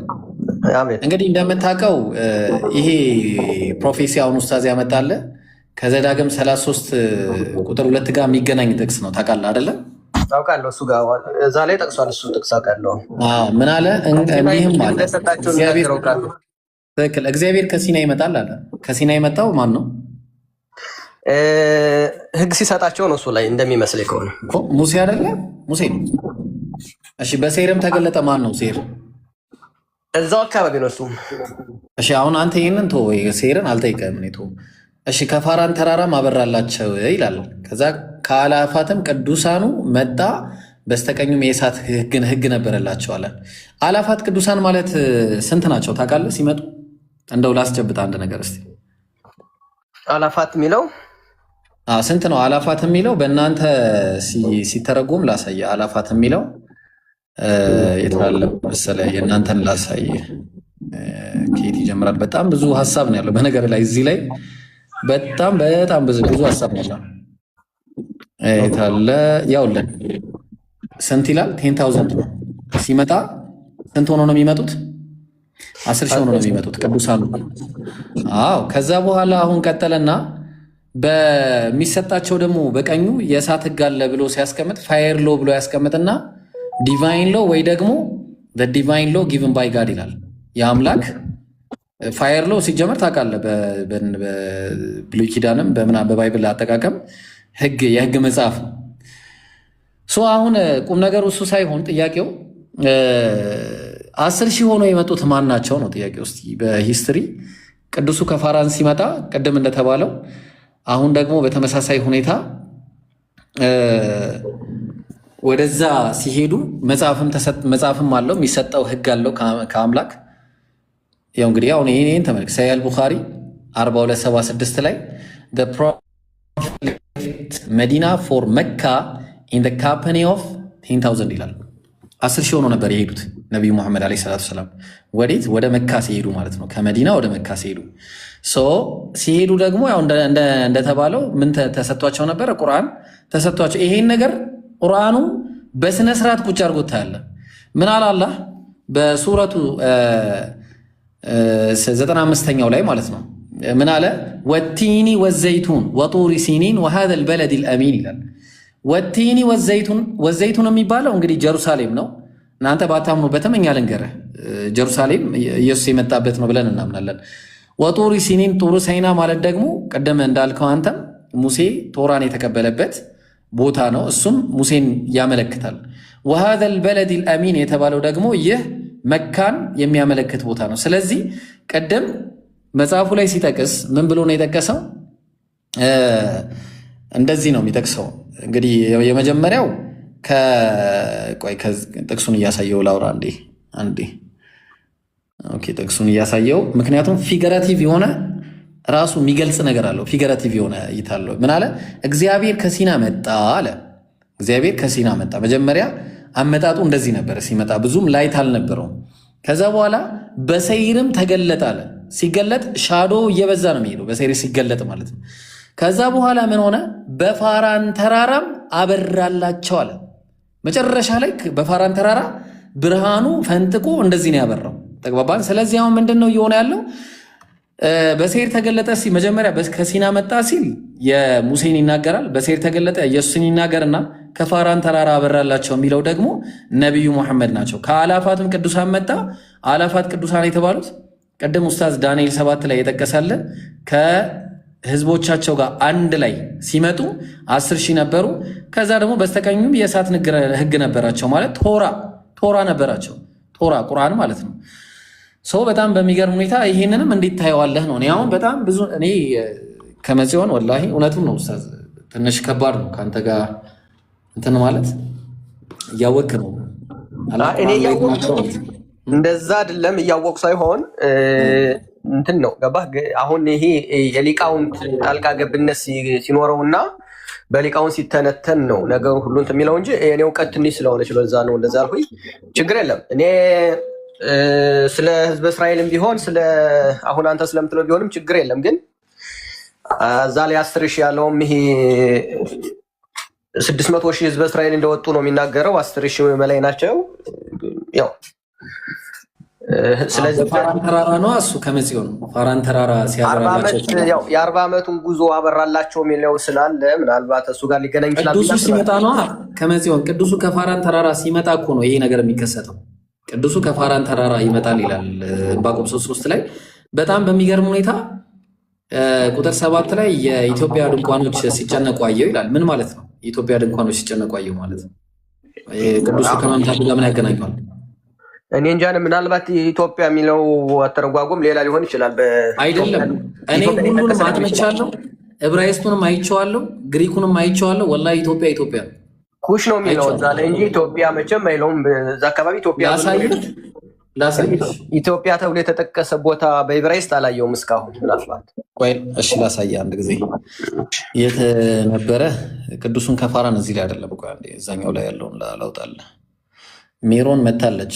እንግዲህ እንደምታውቀው ይሄ ፕሮፌሲ አሁን ኡስታዝ ያመጣለ ከዘዳግም 33 ቁጥር 2 ጋር የሚገናኝ ጥቅስ ነው። ታውቃለህ አይደለ? ታውቃለህ። እሱ ጋር እዛ ላይ ጠቅሷል። እሱ ጥቅስ አውቃለሁ። ምን አለ? እንዲህም አለ ትክክል። እግዚአብሔር ከሲና ይመጣል አለ። ከሲና የመጣው ማን ነው? ህግ ሲሰጣቸው ነው። እሱ ላይ እንደሚመስለኝ ከሆነ ሙሴ አይደለ? ሙሴ ነው። እሺ፣ በሴርም ተገለጠ። ማን ነው ሴር? እዛው አካባቢ ነው እሱ። እሺ፣ አሁን አንተ ይህንን ቶ ሴርን አልጠይቀህም እኔ ቶ። እሺ፣ ከፋራን ተራራም አበራላቸው ይላል። ከዛ ከአላፋትም ቅዱሳኑ መጣ፣ በስተቀኙም የእሳት ህግ ነበረላቸው አለ። አላፋት ቅዱሳን ማለት ስንት ናቸው ታውቃለህ? ሲመጡ እንደው ላስጨብጥ አንድ ነገር እስቲ። አላፋት የሚለው ስንት ነው? አላፋት የሚለው በእናንተ ሲተረጎም ላሳየ። አላፋት የሚለው የተባለ መሰለህ? የእናንተን ላሳየ። ከየት ይጀምራል? በጣም ብዙ ሀሳብ ነው ያለው በነገር ላይ። እዚህ ላይ በጣም ብዙ ሀሳብ ነው ያለው። የታለ? ያውልን ስንት ይላል? 10,000 ነው ሲመጣ። ስንት ሆኖ ነው የሚመጡት? 10,000 ሆኖ ነው የሚመጡት ቅዱሳኑ። አዎ። ከዛ በኋላ አሁን ቀጠለና በሚሰጣቸው ደግሞ በቀኙ የእሳት ህግ አለ ብሎ ሲያስቀምጥ ፋየር ሎ ብሎ ያስቀምጥና ዲቫይን ሎ ወይ ደግሞ ዲቫይን ሎ ጊቭን ባይ ጋድ ይላል። የአምላክ ፋየር ሎ ሲጀመር ታውቃለህ፣ በብሉይ ኪዳንም በባይብል አጠቃቀም የህግ መጽሐፍ ነው። አሁን ቁም ነገሩ እሱ ሳይሆን ጥያቄው 10,000 ሆኖ የመጡት ማን ናቸው ነው ጥያቄው። እስኪ በሂስትሪ ቅዱሱ ከፋራን ሲመጣ ቅድም እንደተባለው አሁን ደግሞ በተመሳሳይ ሁኔታ ወደዛ ሲሄዱ መጽሐፍም አለው የሚሰጠው ህግ አለው ከአምላክ። ያው እንግዲህ አሁን ይህን ተመልክ ሰሂህ ቡኻሪ 4276 ላይ መዲና ፎር መካ ኢን ዘ ካምፓኒ ኦፍ 10,000 ይላል። 10,000 ሆኖ ነበር የሄዱት ነቢዩ ሙሐመድ ዓለይሂ ሰላቱ ወሰላም። ወዴት? ወደ መካ ሲሄዱ ማለት ነው። ከመዲና ወደ መካ ሲሄዱ ሲሄዱ ደግሞ ያው እንደተባለው ምን ተሰጥቷቸው ነበረ? ቁርአን ተሰጥቷቸው። ይሄን ነገር ቁርአኑ በስነ ስርዓት ቁጭ አድርጎት ታያለ። ምን አለ አላህ በሱረቱ 95ኛው ላይ ማለት ነው። ምን አለ? ወቲኒ ወዘይቱን ወጡሪ ሲኒን ወሃዘል በለዲል አሚን ይላል። ወቲኒ ወዘይቱን የሚባለው እንግዲህ ጀሩሳሌም ነው። እናንተ ባታምኑበትም እኛ ልንገርህ፣ ጀሩሳሌም ኢየሱስ የመጣበት ነው ብለን እናምናለን። ወጡሪ ሲኒን ጡሩ ሰይና ማለት ደግሞ ቅድም እንዳልከው አንተም ሙሴ ቶራን የተቀበለበት ቦታ ነው። እሱም ሙሴን ያመለክታል። ወሃዘል በለዲል አሚን የተባለው ደግሞ ይህ መካን የሚያመለክት ቦታ ነው። ስለዚህ ቅድም መጽሐፉ ላይ ሲጠቅስ ምን ብሎ ነው የጠቀሰው? እንደዚህ ነው የሚጠቅሰው። እንግዲህ የመጀመሪያው ጥቅሱን እያሳየው ላውራ አንዴ። ኦኬ ጥቅሱን እያሳየው፣ ምክንያቱም ፊገራቲቭ የሆነ ራሱ የሚገልጽ ነገር አለው። ፊገራቲቭ የሆነ እይታ አለው። ምን አለ? እግዚአብሔር ከሲና መጣ አለ። እግዚአብሔር ከሲና መጣ። መጀመሪያ አመጣጡ እንደዚህ ነበረ። ሲመጣ ብዙም ላይት አልነበረውም። ከዛ በኋላ በሰይርም ተገለጠ አለ። ሲገለጥ ሻዶ እየበዛ ነው የሚሄደው፣ በሰይር ሲገለጥ ማለት ነው። ከዛ በኋላ ምን ሆነ? በፋራን ተራራም አበራላቸው አለ። መጨረሻ ላይ በፋራን ተራራ ብርሃኑ ፈንጥቆ እንደዚህ ነው ያበራው። ተግባባን? ስለዚህ አሁን ምንድን ነው እየሆነ ያለው? በሰይር ተገለጠ ሲል መጀመሪያ ከሲና መጣ ሲል የሙሴን ይናገራል። በሰይር ተገለጠ ኢየሱስን ይናገርና ከፋራን ተራራ አበራላቸው የሚለው ደግሞ ነቢዩ ሙሐመድ ናቸው። ከአላፋትም ቅዱሳን መጣ። አላፋት ቅዱሳን የተባሉት ቅድም ኡስታዝ ዳንኤል 7 ላይ የጠቀሳለ ከህዝቦቻቸው ጋር አንድ ላይ ሲመጡ 10,000 ነበሩ። ከዛ ደግሞ በስተቀኙም የእሳት ህግ ነበራቸው፣ ማለት ቶራ ነበራቸው። ቶራ ቁርአን ማለት ነው። ሰው በጣም በሚገርም ሁኔታ ይሄንንም እንዴት ታየዋለህ ነው። እኔ አሁን በጣም ብዙ እኔ ከመጽዮን ወላሂ እውነቱን ነው ኡስታዝ፣ ትንሽ ከባድ ነው ከአንተ ጋር እንትን ማለት እያወቅ ነው። እኔ እንደዛ አይደለም እያወቁ ሳይሆን እንትን ነው ገባህ? አሁን ይሄ የሊቃውንት ጣልቃ ገብነት ሲኖረውና በሊቃውንት ሲተነተን ነው ነገሩ ሁሉ እንትን የሚለው እንጂ እኔ እውቀት ትንሽ ስለሆነች በዛ ነው እንደዛ አልኩኝ። ችግር የለም። እኔ ስለ ህዝበ እስራኤልም ቢሆን አሁን አንተ ስለምትለው ቢሆንም ችግር የለም። ግን እዛ ላይ 10,000 ያለውም ይሄ 600,000 ህዝበ እስራኤል እንደወጡ ነው የሚናገረው። 10,000 በላይ ናቸው። ያው ስለዚህ ፋራን ተራራ ነው እሱ ከመጽዮን ፋራን ተራራ ሲያበራላቸው የ40 ዓመቱን ጉዞ አበራላቸው የሚለው ስላለ ምናልባት እሱ ጋር ሊገናኝ ይችላል። ቅዱሱ ሲመጣ ነው ከመጽዮን ቅዱሱ ከፋራን ተራራ ሲመጣ እኮ ነው ይሄ ነገር የሚከሰተው። ቅዱሱ ከፋራን ተራራ ይመጣል ይላል ዕንባቆም 3:3 ላይ። በጣም በሚገርም ሁኔታ ቁጥር 7 ላይ የኢትዮጵያ ድንኳኖች ሲጨነቁ አየው ይላል። ምን ማለት ነው? የኢትዮጵያ ድንኳኖች ሲጨነቁ አየው ማለት ነው። ቅዱሱ ከመምጣቱ ጋር ምን ያገናኘዋል? እኔ እንጃ። ምናልባት ኢትዮጵያ የሚለው አተረጓጎም ሌላ ሊሆን ይችላል። አይደለም እኔ ሁሉንም አጥንቻለሁ፣ ዕብራይስጡንም አይቼዋለሁ፣ ግሪኩንም አይቼዋለሁ። ወላሂ ኢትዮጵያ ኩሽ ነው የሚለው እዛ ላይ እንጂ ኢትዮጵያ መቼም አይለውም። እዛ አካባቢ ኢትዮጵያ ተብሎ የተጠቀሰ ቦታ በዕብራይስጥ አላየውም እስካሁን። ምናልባት ቆይ እሺ ላሳየህ አንድ ጊዜ የት ነበረ? ቅዱሱን ከፋራን እዚህ ላይ አይደለም። ቆይ አንዴ እዛኛው ላይ ያለውን ላውጣልህ። ሜሮን መታለች።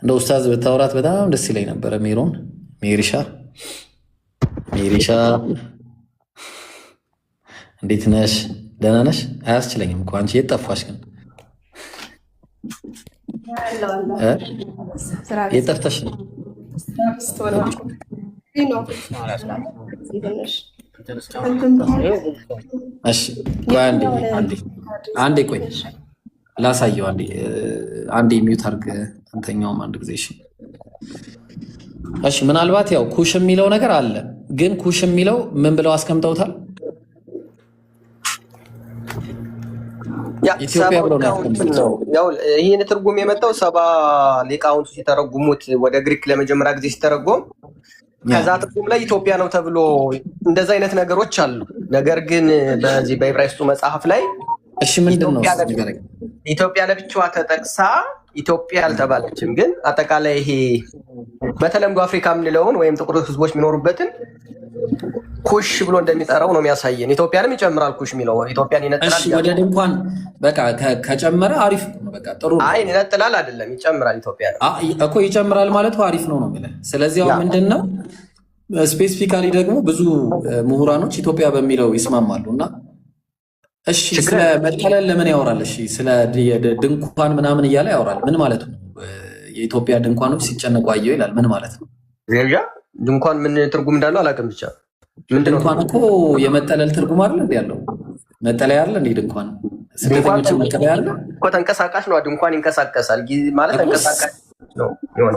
እንደ ኡስታዝ ብታወራት በጣም ደስ ይለኝ ነበረ። ሜሪሻ እንዴት ነሽ? ደህና ነሽ? አያስችለኝም እኮ አንቺ የት ጠፋሽ ግን? የት ጠፍተሽ ነው? እሺ ቆይ አንዴ ቆይ ላሳየው። አንዴ ሚዩት አድርግ አንተኛውም አንድ ጊዜ። እሺ ምናልባት ያው ኩሽ የሚለው ነገር አለ፣ ግን ኩሽ የሚለው ምን ብለው አስቀምጠውታል? ኢትዮጵያ ብለው ነው። ይህን ትርጉም የመጣው 70 ሊቃውንቱ ሲተረጉሙት ወደ ግሪክ ለመጀመሪያ ጊዜ ሲተረጎም ከዛ ትርጉም ላይ ኢትዮጵያ ነው ተብሎ እንደዛ አይነት ነገሮች አሉ። ነገር ግን በዚህ በዕብራይስጡ መጽሐፍ ላይ እሺ ምንድን ነው ኢትዮጵያ ለብቻዋ ተጠቅሳ ኢትዮጵያ አልተባለችም። ግን አጠቃላይ ይሄ በተለምዶ አፍሪካ የምንለውን ወይም ጥቁር ህዝቦች የሚኖሩበትን ኩሽ ብሎ እንደሚጠራው ነው የሚያሳየን። ኢትዮጵያንም ይጨምራል ኩሽ የሚለው ኢትዮጵያን ይነጥላል። ወደ ድንኳን በቃ ከጨመረ አሪፍ ነው። በቃ ጥሩ ነው። አይ ይነጥላል አይደለም ይጨምራል። ኢትዮጵያ እኮ ይጨምራል ማለቱ አሪፍ ነው ነው የሚለው። ስለዚህ አሁን ምንድነው ስፔሲፊካሊ ደግሞ ብዙ ምሁራኖች ኢትዮጵያ በሚለው ይስማማሉ እና እሺ ስለ መጠለል ለምን ያወራል? እሺ ስለ ድንኳን ምናምን እያለ ያወራል። ምን ማለት ነው? የኢትዮጵያ ድንኳኖች ሲጨነቁ አየው ይላል። ምን ማለት ነው? ድንኳን ምን ትርጉም እንዳለው አላውቅም። ብቻ ድንኳን እኮ የመጠለል ትርጉም አይደል እንዴ ያለው? መጠለያ አለ እንዴ? ድንኳን ስደተኞችን መጠለያ አለ እኮ ተንቀሳቃሽ ነው። ድንኳን ይንቀሳቀሳል ማለት ተንቀሳቃሽ ነው።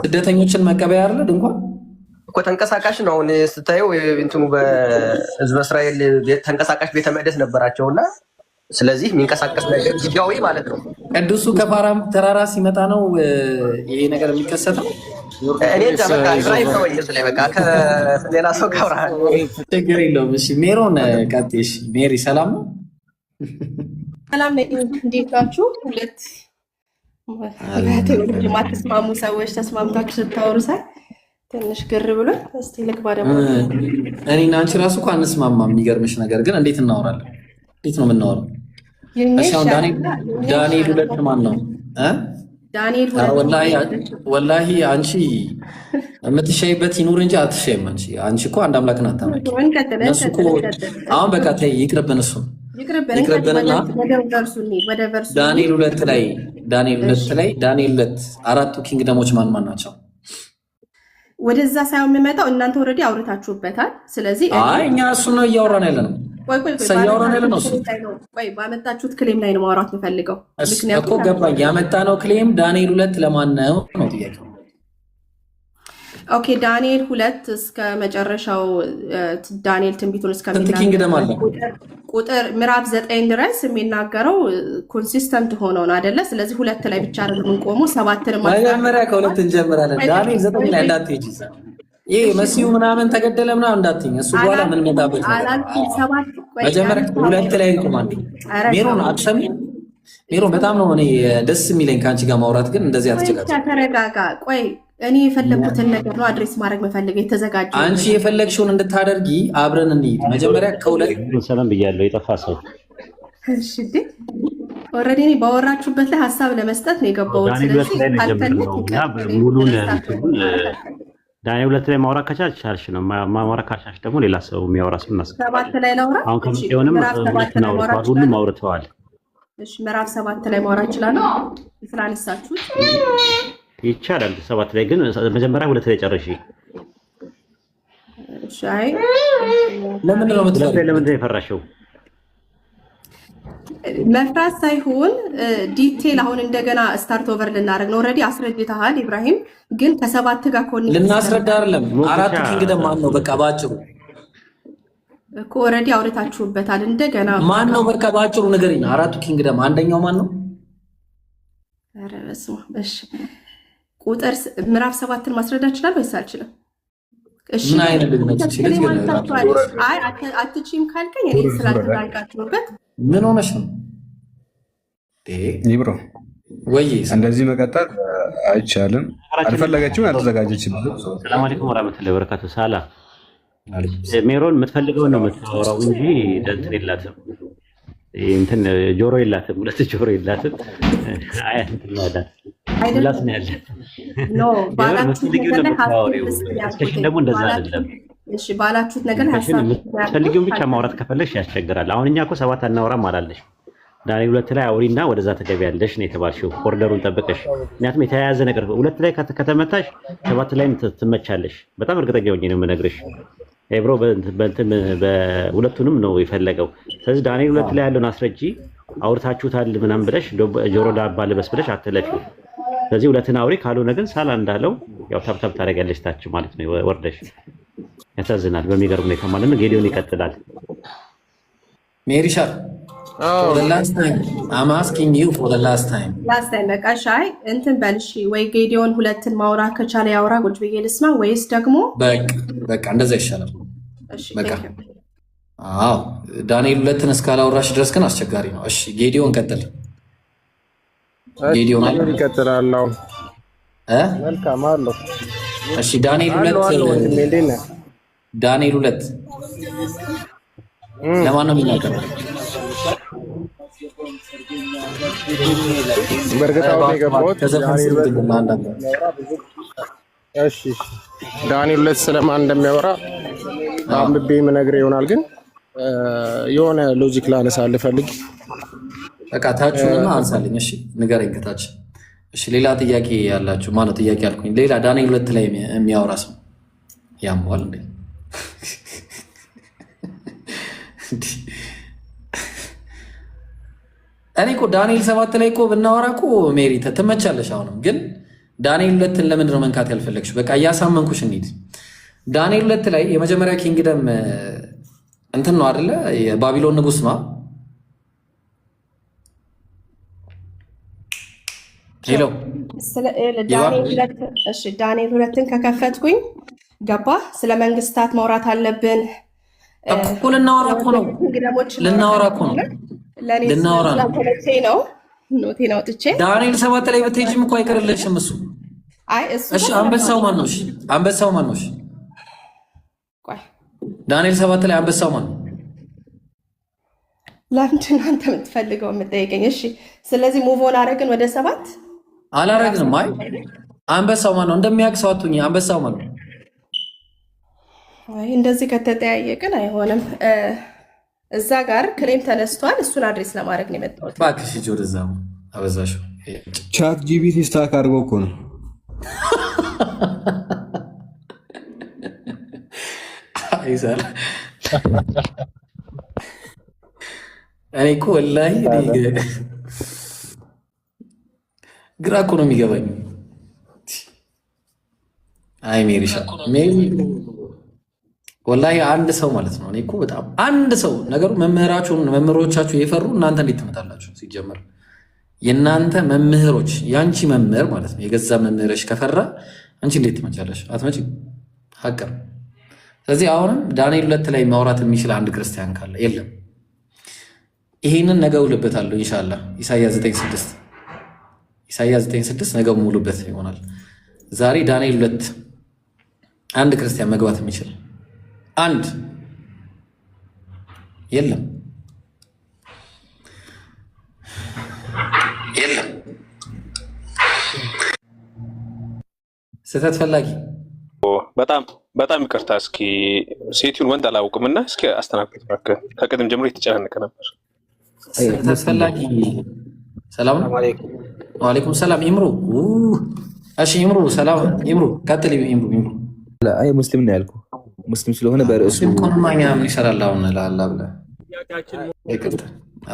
ስደተኞችን መቀበያ አለ ድንኳን እኮ ተንቀሳቃሽ ነው። አሁን ስታየው እንትኑ በህዝበ እስራኤል ተንቀሳቃሽ ቤተ መቅደስ ነበራቸውና ስለዚህ የሚንቀሳቀስ ነገር ጊዜያዊ ማለት ነው። ቅዱሱ ከፓራም ተራራ ሲመጣ ነው ይሄ ነገር የሚከሰተው። እኔ በቃ ኢብራሂም ነው ላይ በቃ ከሌላ ሰው ጋር ችግር የለውም። እሺ ሜሮን ቀጥይ። እሺ ሜሪ ሰላም ነው? ሰላም ነኝ። እንዴት ናችሁ? ሁለት ማትስማሙ ሰዎች ተስማምታችሁ ስታወሩ ሳይ ትንሽ ግር ብሎ እስቲ ልግባ ደግሞ። እኔና አንቺ ራሱ እኮ አንስማማም። የሚገርምሽ ነገር ግን እንዴት እናወራለን? እንዴት ነው የምናወራው? እሺ አሁን ዳንኤል 2 ማን ነው? ዳንኤል 2 ወላሂ አንቺ የምትሻይበት ይኑር እንጂ አትሻይም። አንቺ እኮ አንድ አምላክን አታመልኪ። እነሱ እኮ አሁን በቃ ተይ ይቅርብን፣ እሱ ይቅርብንና ዳንኤል 2 ላይ አራቱ ኪንግደሞች ማን ማን ናቸው? ወደዛ ሳይሆን የምመጣው እናንተ ኦልሬዲ አውርታችሁበታል። ስለዚህ እኛ እሱ ነው እያወራን ያለ ነው። ባመጣችሁት ክሌም ላይ ነው ማውራት የምፈልገው። እኮ ገባኝ። ያመጣነው ክሌም ዳንኤል 2 ለማን ነው ነው ጥያቄው። ኦኬ ዳንኤል 2 እስከ መጨረሻው ዳንኤል ትንቢቱን ቁጥር ምዕራፍ 9 ድረስ የሚናገረው ኮንሲስተንት ሆነው ነው አይደለ? ስለዚህ 2 ላይ ብቻ አይደለም የምንቆመው፣ 7ን መጀመሪያ ከ2 እንጀምራለን። ዳንኤል 9 ላይ እንዳትሄጂ ይሄ መሲሁ ምናምን ተገደለ ምናምን እንዳትይኝ፣ እሱ በኋላ ምን መጣበት መጀመሪያ 2 ላይ እንቆማለን። ሜሮን አትሰሚም? ሜሮን በጣም ነው እኔ ደስ የሚለኝ ከአንቺ ጋር ማውራት፣ ግን እንደዚህ አትጨቃጭ። ተረጋጋ። ቆይ እኔ የፈለግኩትን ነገር ነው አድሬስ ማድረግ መፈልገው። የተዘጋጀ አንቺ የፈለግሽውን እንድታደርጊ አብረን እንሂድ። መጀመሪያ ሰላም ብያለሁ። የጠፋ ሰው እሺ ኦልሬዲ እኔ ባወራችሁበት ላይ ሀሳብ ለመስጠት ነው የገባሁት። ስለዚህ ሙሉን ዳንኤል 2 ላይ ማውራት ከቻልሽ ነው ማውራት፣ ካልቻልሽ ደግሞ ሌላ ሰው የሚያወራ ሰው እናስገባለን። 7 ላይ ላውራ። አሁን ከመጪውንም ሁሉም አውርተዋል። እሺ ምዕራፍ 7 ላይ ማውራት እችላለሁ ስላነሳችሁት ይቻላል። 7 ላይ ግን መጀመሪያ 2 ላይ ጨርሺ። እሺ አይ ለምን ነው የፈራሽው? መፍራት ሳይሆን ዲቴል አሁን እንደገና ስታርት ኦቨር ልናደርግ ነው። ኦልሬዲ አስረድተሃል ኢብራሂም፣ ግን ከ7 ጋር ኮኔክት ልናስረዳ አይደለም። አራቱ ኪንግደም ማን ነው? በቃ ባጭሩ እኮ ኦልሬዲ አውርታችሁበታል። እንደገና ማን ነው? በቃ ባጭሩ ንገሪኝ። አራቱ ኪንግደም አንደኛው ማን ነው? ኧረ በስመ አብ። እሺ ቁጥር ምዕራፍ 7ን ማስረዳት ይችላል ወይስ አልችልም? እሺ ምን አይነት ልጅ አይ አትችይም ካልከኝ እኔ ስላልተናገርኩበት ምን ሆነሽ ነው ይብሮ? ወይ እንደዚህ መቀጠል አይቻልም። አልፈለገችም፣ አልተዘጋጀችም። ሰላም አለይኩም ወራህመቱላሂ ወበረካቱ። ሳላ ሜሮን የምትፈልገውን ነው የምታወራው እንጂ እንትን የላትም፣ እንትን ጆሮ የላትም፣ 2 ጆሮ የላትም። አያት እንትን ያላት አይደለም ነው ያለ ኖ ባላችሁት ነገር ላይ ደግሞ እንደዛ አይደለም። እሺ ባላችሁት ነገር ሐሳብ ፈልጊውን ብቻ ማውራት ከፈለሽ ያስቸግራል። አሁን እኛ እኮ 7 አናወራም አላለሽ። ዳንኤል 2 ላይ አውሪና ወደዛ ተገቢያለሽ ነው የተባልሽው፣ ኦርደሩን ጠብቀሽ። ምክንያቱም የተያያዘ ነገር 2 ላይ ከተመታሽ 7 ላይ ትመቻለሽ። በጣም እርግጠኛ ሆኜ ነው የምነግርሽ። ኤብሮ በሁለቱንም ነው የፈለገው። ስለዚህ ዳንኤል 2 ላይ ያለውን አስረጂ። አውርታችሁታል ምናምን ብለሽ ጆሮ ዳባ ልበስ ብለሽ አትለፊው። ስለዚህ 2ን አውሪ፣ ካልሆነ ግን ሳላ እንዳለው ያው ታብታብ ታደርጊያለሽ ታች ማለት ነው ወርደሽ። ያሳዝናል በሚገርም ሁኔታ ማለት ነው። ጌዲዮን ይቀጥላል። ሜሪሻር for the last time I'm asking you for the last time በቃ ሻይ እንትን በልሽ ወይ ጌዲዮን 2ን ማውራት ከቻለ ያውራ ቁጭ ብዬ ልስማ፣ ወይስ ደግሞ በቃ እንደዛ ይሻላል። እሺ በቃ አዎ ዳንኤል 2ን እስካላወራሽ ድረስ ግን አስቸጋሪ ነው። እሺ ጌዲዮን ቀጥል። ጌዲዮን ይቀጥላል። መልካም አለው። እሺ ዳንኤል 2 ለማን ነው የሚናገረው? በእርግጣው የገባሁት ዳንኤል 2 ስለማን እንደሚያወራ አንብቤ የምነግርህ ይሆናል። ግን የሆነ ሎጂክ ላነሳልህ ፈልግ። በቃ ታችሁንና አንሳልኝ። እሺ ንገረኝ ከታች። እሺ ሌላ ጥያቄ ያላችሁ? ማነው ጥያቄ አልኩኝ። ሌላ ዳንኤል 2 ላይ የሚያወራ ሰው ያሟል እንዴ? እኔ እኮ ዳንኤል 7 ላይ እኮ ብናወራ እኮ ሜሪ ትመቻለሽ። አሁንም ግን ዳንኤል 2ን ለምንድን ነው መንካት ያልፈለግሽ? በቃ እያሳመንኩሽ እንሂድ። ዳንኤል 2 ላይ የመጀመሪያ ኪንግደም እንትን ነው አይደለ? የባቢሎን ንጉስ ነው። ሄሎ ዳንኤል 2ን ከከፈትኩኝ ገባ። ስለ መንግስታት ማውራት አለብን እኮ ልናወራ እኮ ነው። ልናወራ እኮ ነው። ልናወራ ነው። ኖቴን አውጥቼ ዳንኤል 7 ላይ ብትሄጂም እኮ አይቀርልሽም እሱ። እሺ አንበሳው ማን ነው? እሺ አንበሳው ማን ነው? እሺ ዳንኤል 7 ላይ አንበሳው ማን ነው? ለምንድን ነው አንተ የምትፈልገው የምጠይቀኝ? እሺ ስለዚህ ሙቭ ኦን አደረግን ወደ 7 አላረግንም። አይ አንበሳው ማን ነው? እንደሚያውቅ ሰው አትሁኝ። አንበሳው ማን ነው? አይ እንደዚህ ከተጠያየቅን አይሆንም። እዛ ጋር ክሌም ተነስቷል። እሱን አድሬስ ለማድረግ ነው የመጣሁት። እባክሽ ሂጂ ወደዛ። አበዛሽው። ቻት ጂቢቲ ስታክ አድርጎ እኮ ነው። አይዛል እኔ እኮ ወላሂ ግራ እኮ ነው የሚገባኝ። አይ ሜሪሻ ሜሪ ወላሂ አንድ ሰው ማለት ነው። እኔ እኮ በጣም አንድ ሰው ነገሩ መምህሮቻችሁ የፈሩ እናንተ እንዴት ትመጣላችሁ? ሲጀመር የእናንተ መምህሮች የአንቺ መምህር ማለት ነው የገዛ መምህርሽ ከፈራ አንቺ እንዴት ትመጫለሽ? አትመጪም። ሀቅም። ስለዚህ አሁንም ዳንኤል 2 ላይ ማውራት የሚችል አንድ ክርስቲያን ካለ የለም። ይሄንን ነገ ውልበታለሁ ኢንሻአላህ። ኢሳይያስ 9:6 ነገ ሙሉበት ይሆናል። ዛሬ ዳንኤል 2 አንድ ክርስቲያን መግባት የሚችል አንድ የለም። ስህተት ፈላጊ በጣም ይቅርታ። እስኪ ሴቱን ወንድ አላውቅም እና እስኪ አስተናግድ እባክህ። ከቅድም ጀምሮ የተጨናነቀ ነበር። ስህተት ፈላጊ ሰላም ነው። ወአለይኩም ሰላም። ይምሩ እሺ፣ ይምሩ ሰላም። ይምሩ ቀጥል። ይምሩ አይ ሙስሊም ነው ያልኩህ። ሙስሊም ስለሆነ በርዕሱ ኮንማኛ ምን ይሰራል? አሁን ላላ ብለህ ይቅርታ።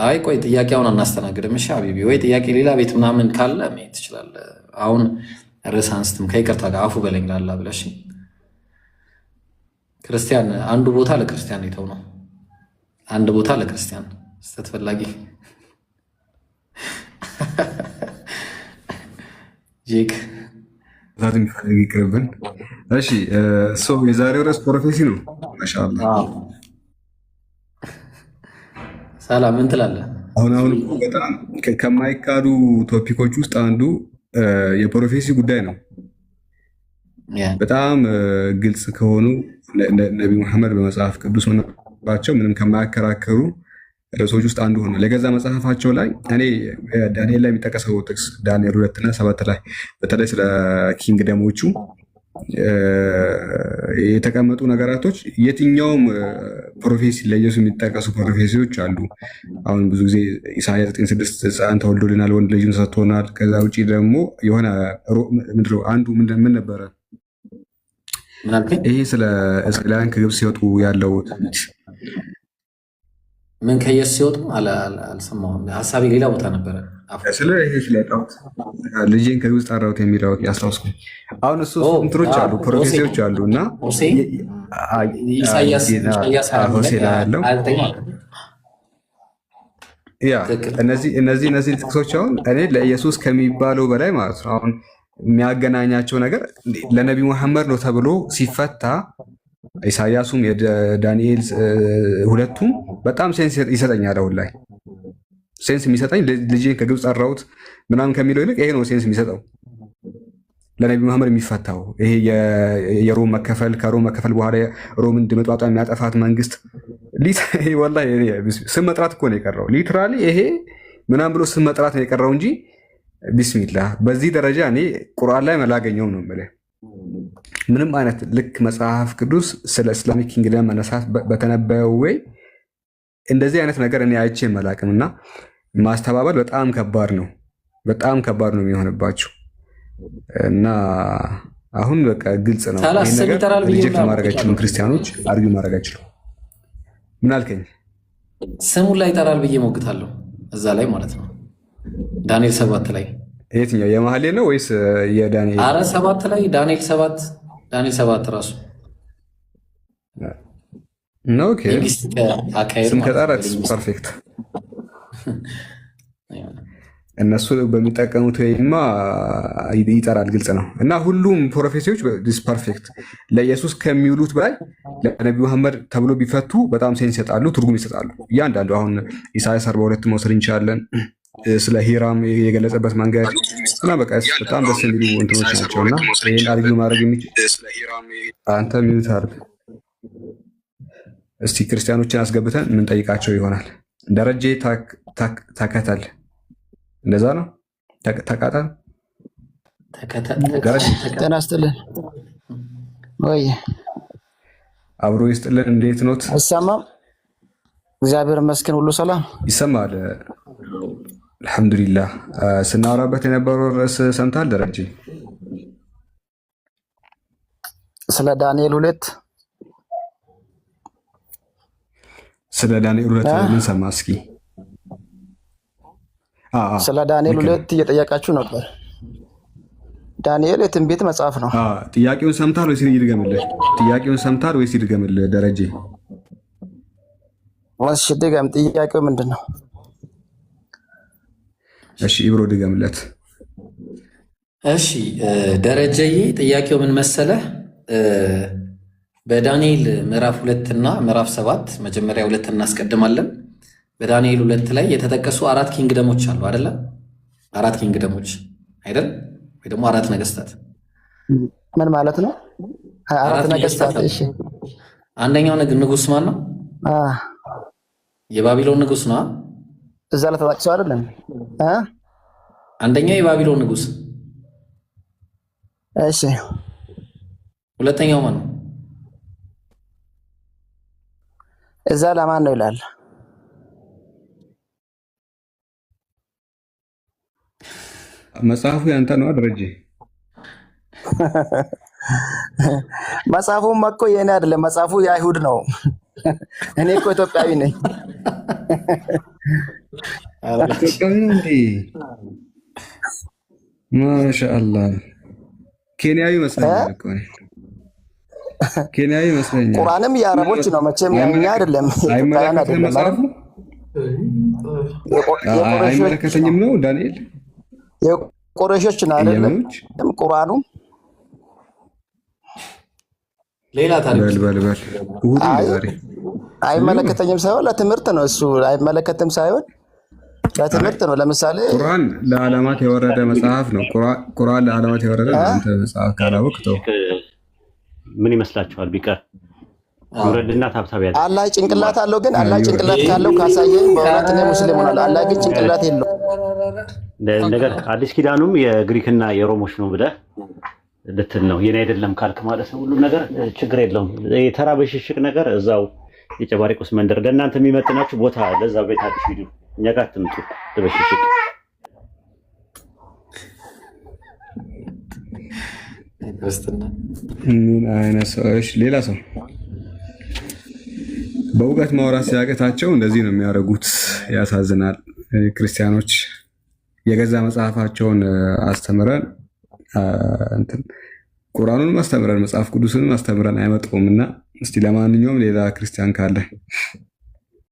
አይ ቆይ ጥያቄውን አናስተናግድም። እሺ ሀቢቢ፣ ወይ ጥያቄ ሌላ ቤት ምናምን ካለ መሄድ ትችላለህ። አሁን ርዕስ አንስትም ከይቅርታ ጋር አፉ በለኝ ላላ ብለህ። እሺ ክርስቲያን አንዱ ቦታ ለክርስቲያን የተው ነው። አንድ ቦታ ለክርስቲያን ስህተት ፈላጊ ጄክ ዛት የሚፈልግ ይቅርብን። እሺ የዛሬው ርዕስ ፕሮፌሲ ነው። ማሻአላህ ሰላም፣ ምን ትላለህ? አሁን በጣም ከማይካዱ ቶፒኮች ውስጥ አንዱ የፕሮፌሲ ጉዳይ ነው። በጣም ግልጽ ከሆኑ ነቢ መሐመድ በመጽሐፍ ቅዱስ መኖራቸው ምንም ከማያከራከሩ ርዕሶች ውስጥ አንዱ ሆነ። ለገዛ መጽሐፋቸው ላይ እኔ ዳንኤል ላይ የሚጠቀሰው ጥቅስ ዳንኤል 2 እና 7 ላይ በተለይ ስለ ኪንግደሞቹ የተቀመጡ ነገራቶች የትኛውም ፕሮፌሲ ለኢየሱስ የሚጠቀሱ ፕሮፌሲዎች አሉ። አሁን ብዙ ጊዜ ኢሳይያስ 9:6 ሕፃን ተወልዶልናል፣ ወንድ ልጅን ሰጥቶናል። ከዛ ውጭ ደግሞ የሆነ አንዱ ምን ነበረ ይሄ ስለ እስራኤላውያን ከግብፅ ሲወጡ ያለው ምን ከኢየሱስ ሲወጡ አልሰማሁም። ሀሳቤ ሌላ ቦታ ነበረ። ስለ ይሄ ስለጣሁት ልጄን ከግብፅ ጠራሁት የሚለው ያስታውስኩኝ። አሁን እሱ እንትኖች አሉ ፕሮፌሲዎች አሉ እና ሆሴ ላይ ያለው እነዚህ ጥቅሶች አሁን እኔ ለኢየሱስ ከሚባለው በላይ ማለት ነው አሁን የሚያገናኛቸው ነገር ለነቢ መሐመድ ነው ተብሎ ሲፈታ ኢሳያሱም የዳንኤል 2ቱም በጣም ሴንስ ይሰጠኛል። አሁን ላይ ሴንስ የሚሰጠኝ ልጄን ከግብፅ ጠራሁት ምናምን ከሚለው ይልቅ ይሄ ነው ሴንስ የሚሰጠው። ለነቢ መሐመድ የሚፈታው ይሄ የሮም መከፈል፣ ከሮም መከፈል በኋላ ሮምን ድምጧጧ የሚያጠፋት መንግስት ወላሂ ስም መጥራት እኮ ነው የቀረው። ሊትራሊ ይሄ ምናምን ብሎ ስም መጥራት ነው የቀረው እንጂ ቢስሚላህ በዚህ ደረጃ እኔ ቁርአን ላይ መላገኘው ነው የምልህ። ምንም አይነት ልክ መጽሐፍ ቅዱስ ስለ ኢስላሚክ ኪንግደም መነሳት በተነበየው ወይ እንደዚህ አይነት ነገር እኔ አይቼ መላቅም እና ማስተባበል በጣም ከባድ ነው የሚሆንባቸው እና አሁን በቃ ግልጽ ነው ሪጀክት ማድረጋችሁን ክርስቲያኖች አርጊው ማድረጋችሁ ምን አልከኝ? ስሙን ላይ ይጠራል ብዬ ሞግታለሁ እዛ ላይ ማለት ነው። ዳንኤል 7 ላይ የትኛው የመሐሌ ነው ወይስ የዳንኤል? አረ 7 ላይ ዳንኤል 7 ራሱ ነው። ኦኬ ስም ከጠራት ፐርፌክት። እነሱ በሚጠቀሙት ወይማ ይጠራል፣ ግልጽ ነው። እና ሁሉም ፕሮፌሲዎች ፐርፌክት ለኢየሱስ ከሚውሉት በላይ ለነቢ መሐመድ ተብሎ ቢፈቱ በጣም ሴንስ ይሰጣሉ፣ ትርጉም ይሰጣሉ። እያንዳንዱ አሁን ኢሳያስ 42 መውሰድ እንችላለን። ስለ ሂራም የገለጸበት መንገድ እና በቃ በጣም ደስ የሚሉ እንትኖች ናቸው። እና ይህን አርጊ ማድረግ አንተ ሚዩት አድርግ እስቲ። ክርስቲያኖችን አስገብተን የምንጠይቃቸው ይሆናል። ደረጀ ተከተል፣ እንደዛ ነው። ተቃጠል ጤና ይስጥልን ወይ አብሮ ይስጥልን። እንዴት ኖት? አይሰማም? እግዚአብሔር ይመስገን ሁሉ ሰላም ይሰማል። አልሐምዱሊላህ። ስናወራበት የነበረው ርዕስ ሰምታል ደረጀ? ስለ ዳንኤል 2 ስለ ዳንኤል 2 ምን ሰማ? እስኪ ስለ ዳንኤል 2 እየጠየቃችሁ ነበር። ዳንኤል የትንቢት መጽሐፍ ነው። ጥያቄውን ሰምታል ወይስ ይድገምልህ? ጥያቄውን ሰምታል ወይስ ይድገምልህ? ደረጀ እሺ ድገም። ጥያቄው ምንድን ነው? እሺ ኢብሮ ድገምለት። እሺ ደረጀዬ፣ ጥያቄው ምን መሰለህ? በዳንኤል ምዕራፍ 2 እና ምዕራፍ 7 መጀመሪያ 2 እናስቀድማለን። በዳንኤል 2 ላይ የተጠቀሱ 4 ኪንግደሞች አሉ አይደለ? 4 ኪንግደሞች አይደል? ወይ ደግሞ 4 ነገስታት። ምን ማለት ነው? 4 ነገስታት። እሺ አንደኛው ንጉስ ማን ነው? የባቢሎን ንጉስ ነው። እዛ ላይ ተጠቅሶ አይደለም? አንደኛው የባቢሎን ንጉስ። እሺ ሁለተኛው ማን ነው? እዛ ለማን ነው ይላል? መጽሐፉ ያንተ ነው ደረጀ? መጽሐፉም እኮ የኔ አይደለም፣ መጽሐፉ የአይሁድ ነው። እኔ እኮ ኢትዮጵያዊ ነኝ። ማሻአላህ ኬንያዊ መስለኛል እኮ ኬንያዊ መስለኛል። ቁርአንም የአረቦች ነው መቼም የኛ አይደለም። አይመለከትም መጽሐፉ? አይመለከተኝም ነው ዳንኤል? የቁረይሾች ነው አይደለም ቁርአኑ? ሌላ ታሪክ በል አይመለከተኝም ሳይሆን ለትምህርት ነው እሱ። አይመለከትም ሳይሆን ለትምህርት ነው። ለምሳሌ ቁርአን ለዓለማት የወረደ መጽሐፍ ነው። ቁርአን ለዓለማት የወረደ አንተ መጽሐፍ ካላወቅህ ተው። ምን ይመስላችኋል? ቢቀር ወረድና ታብታብ ያለ አላህ ጭንቅላት አለው። ግን አላህ ጭንቅላት ካለው ካሳየኝ በእውነት እኔ ሙስሊም ሆናለሁ። አላህ ግን ጭንቅላት የለው ነገር አዲስ ኪዳኑም የግሪክና የሮሞች ነው ብለህ ልትል ነው። የኔ አይደለም ካልክ ማለት ነው ሁሉም ነገር ችግር የለውም። የተራ በሽሽቅ ነገር እዛው የጨባሪቆስ መንደር ለእናንተ የሚመጥናችሁ ቦታ አለ። እዛው ቤት አዲስ ቪዲዮ እኛ ጋር ትምጡ በሽሽቅ ምን አይነት ሰዎች! ሌላ ሰው በእውቀት ማውራት ሲያቅታቸው እንደዚህ ነው የሚያደርጉት። ያሳዝናል። ክርስቲያኖች የገዛ መጽሐፋቸውን አስተምረን ቁርአኑንም አስተምረን መጽሐፍ ቅዱስንም አስተምረን አይመጣውም። እና እስቲ ለማንኛውም ሌላ ክርስቲያን ካለ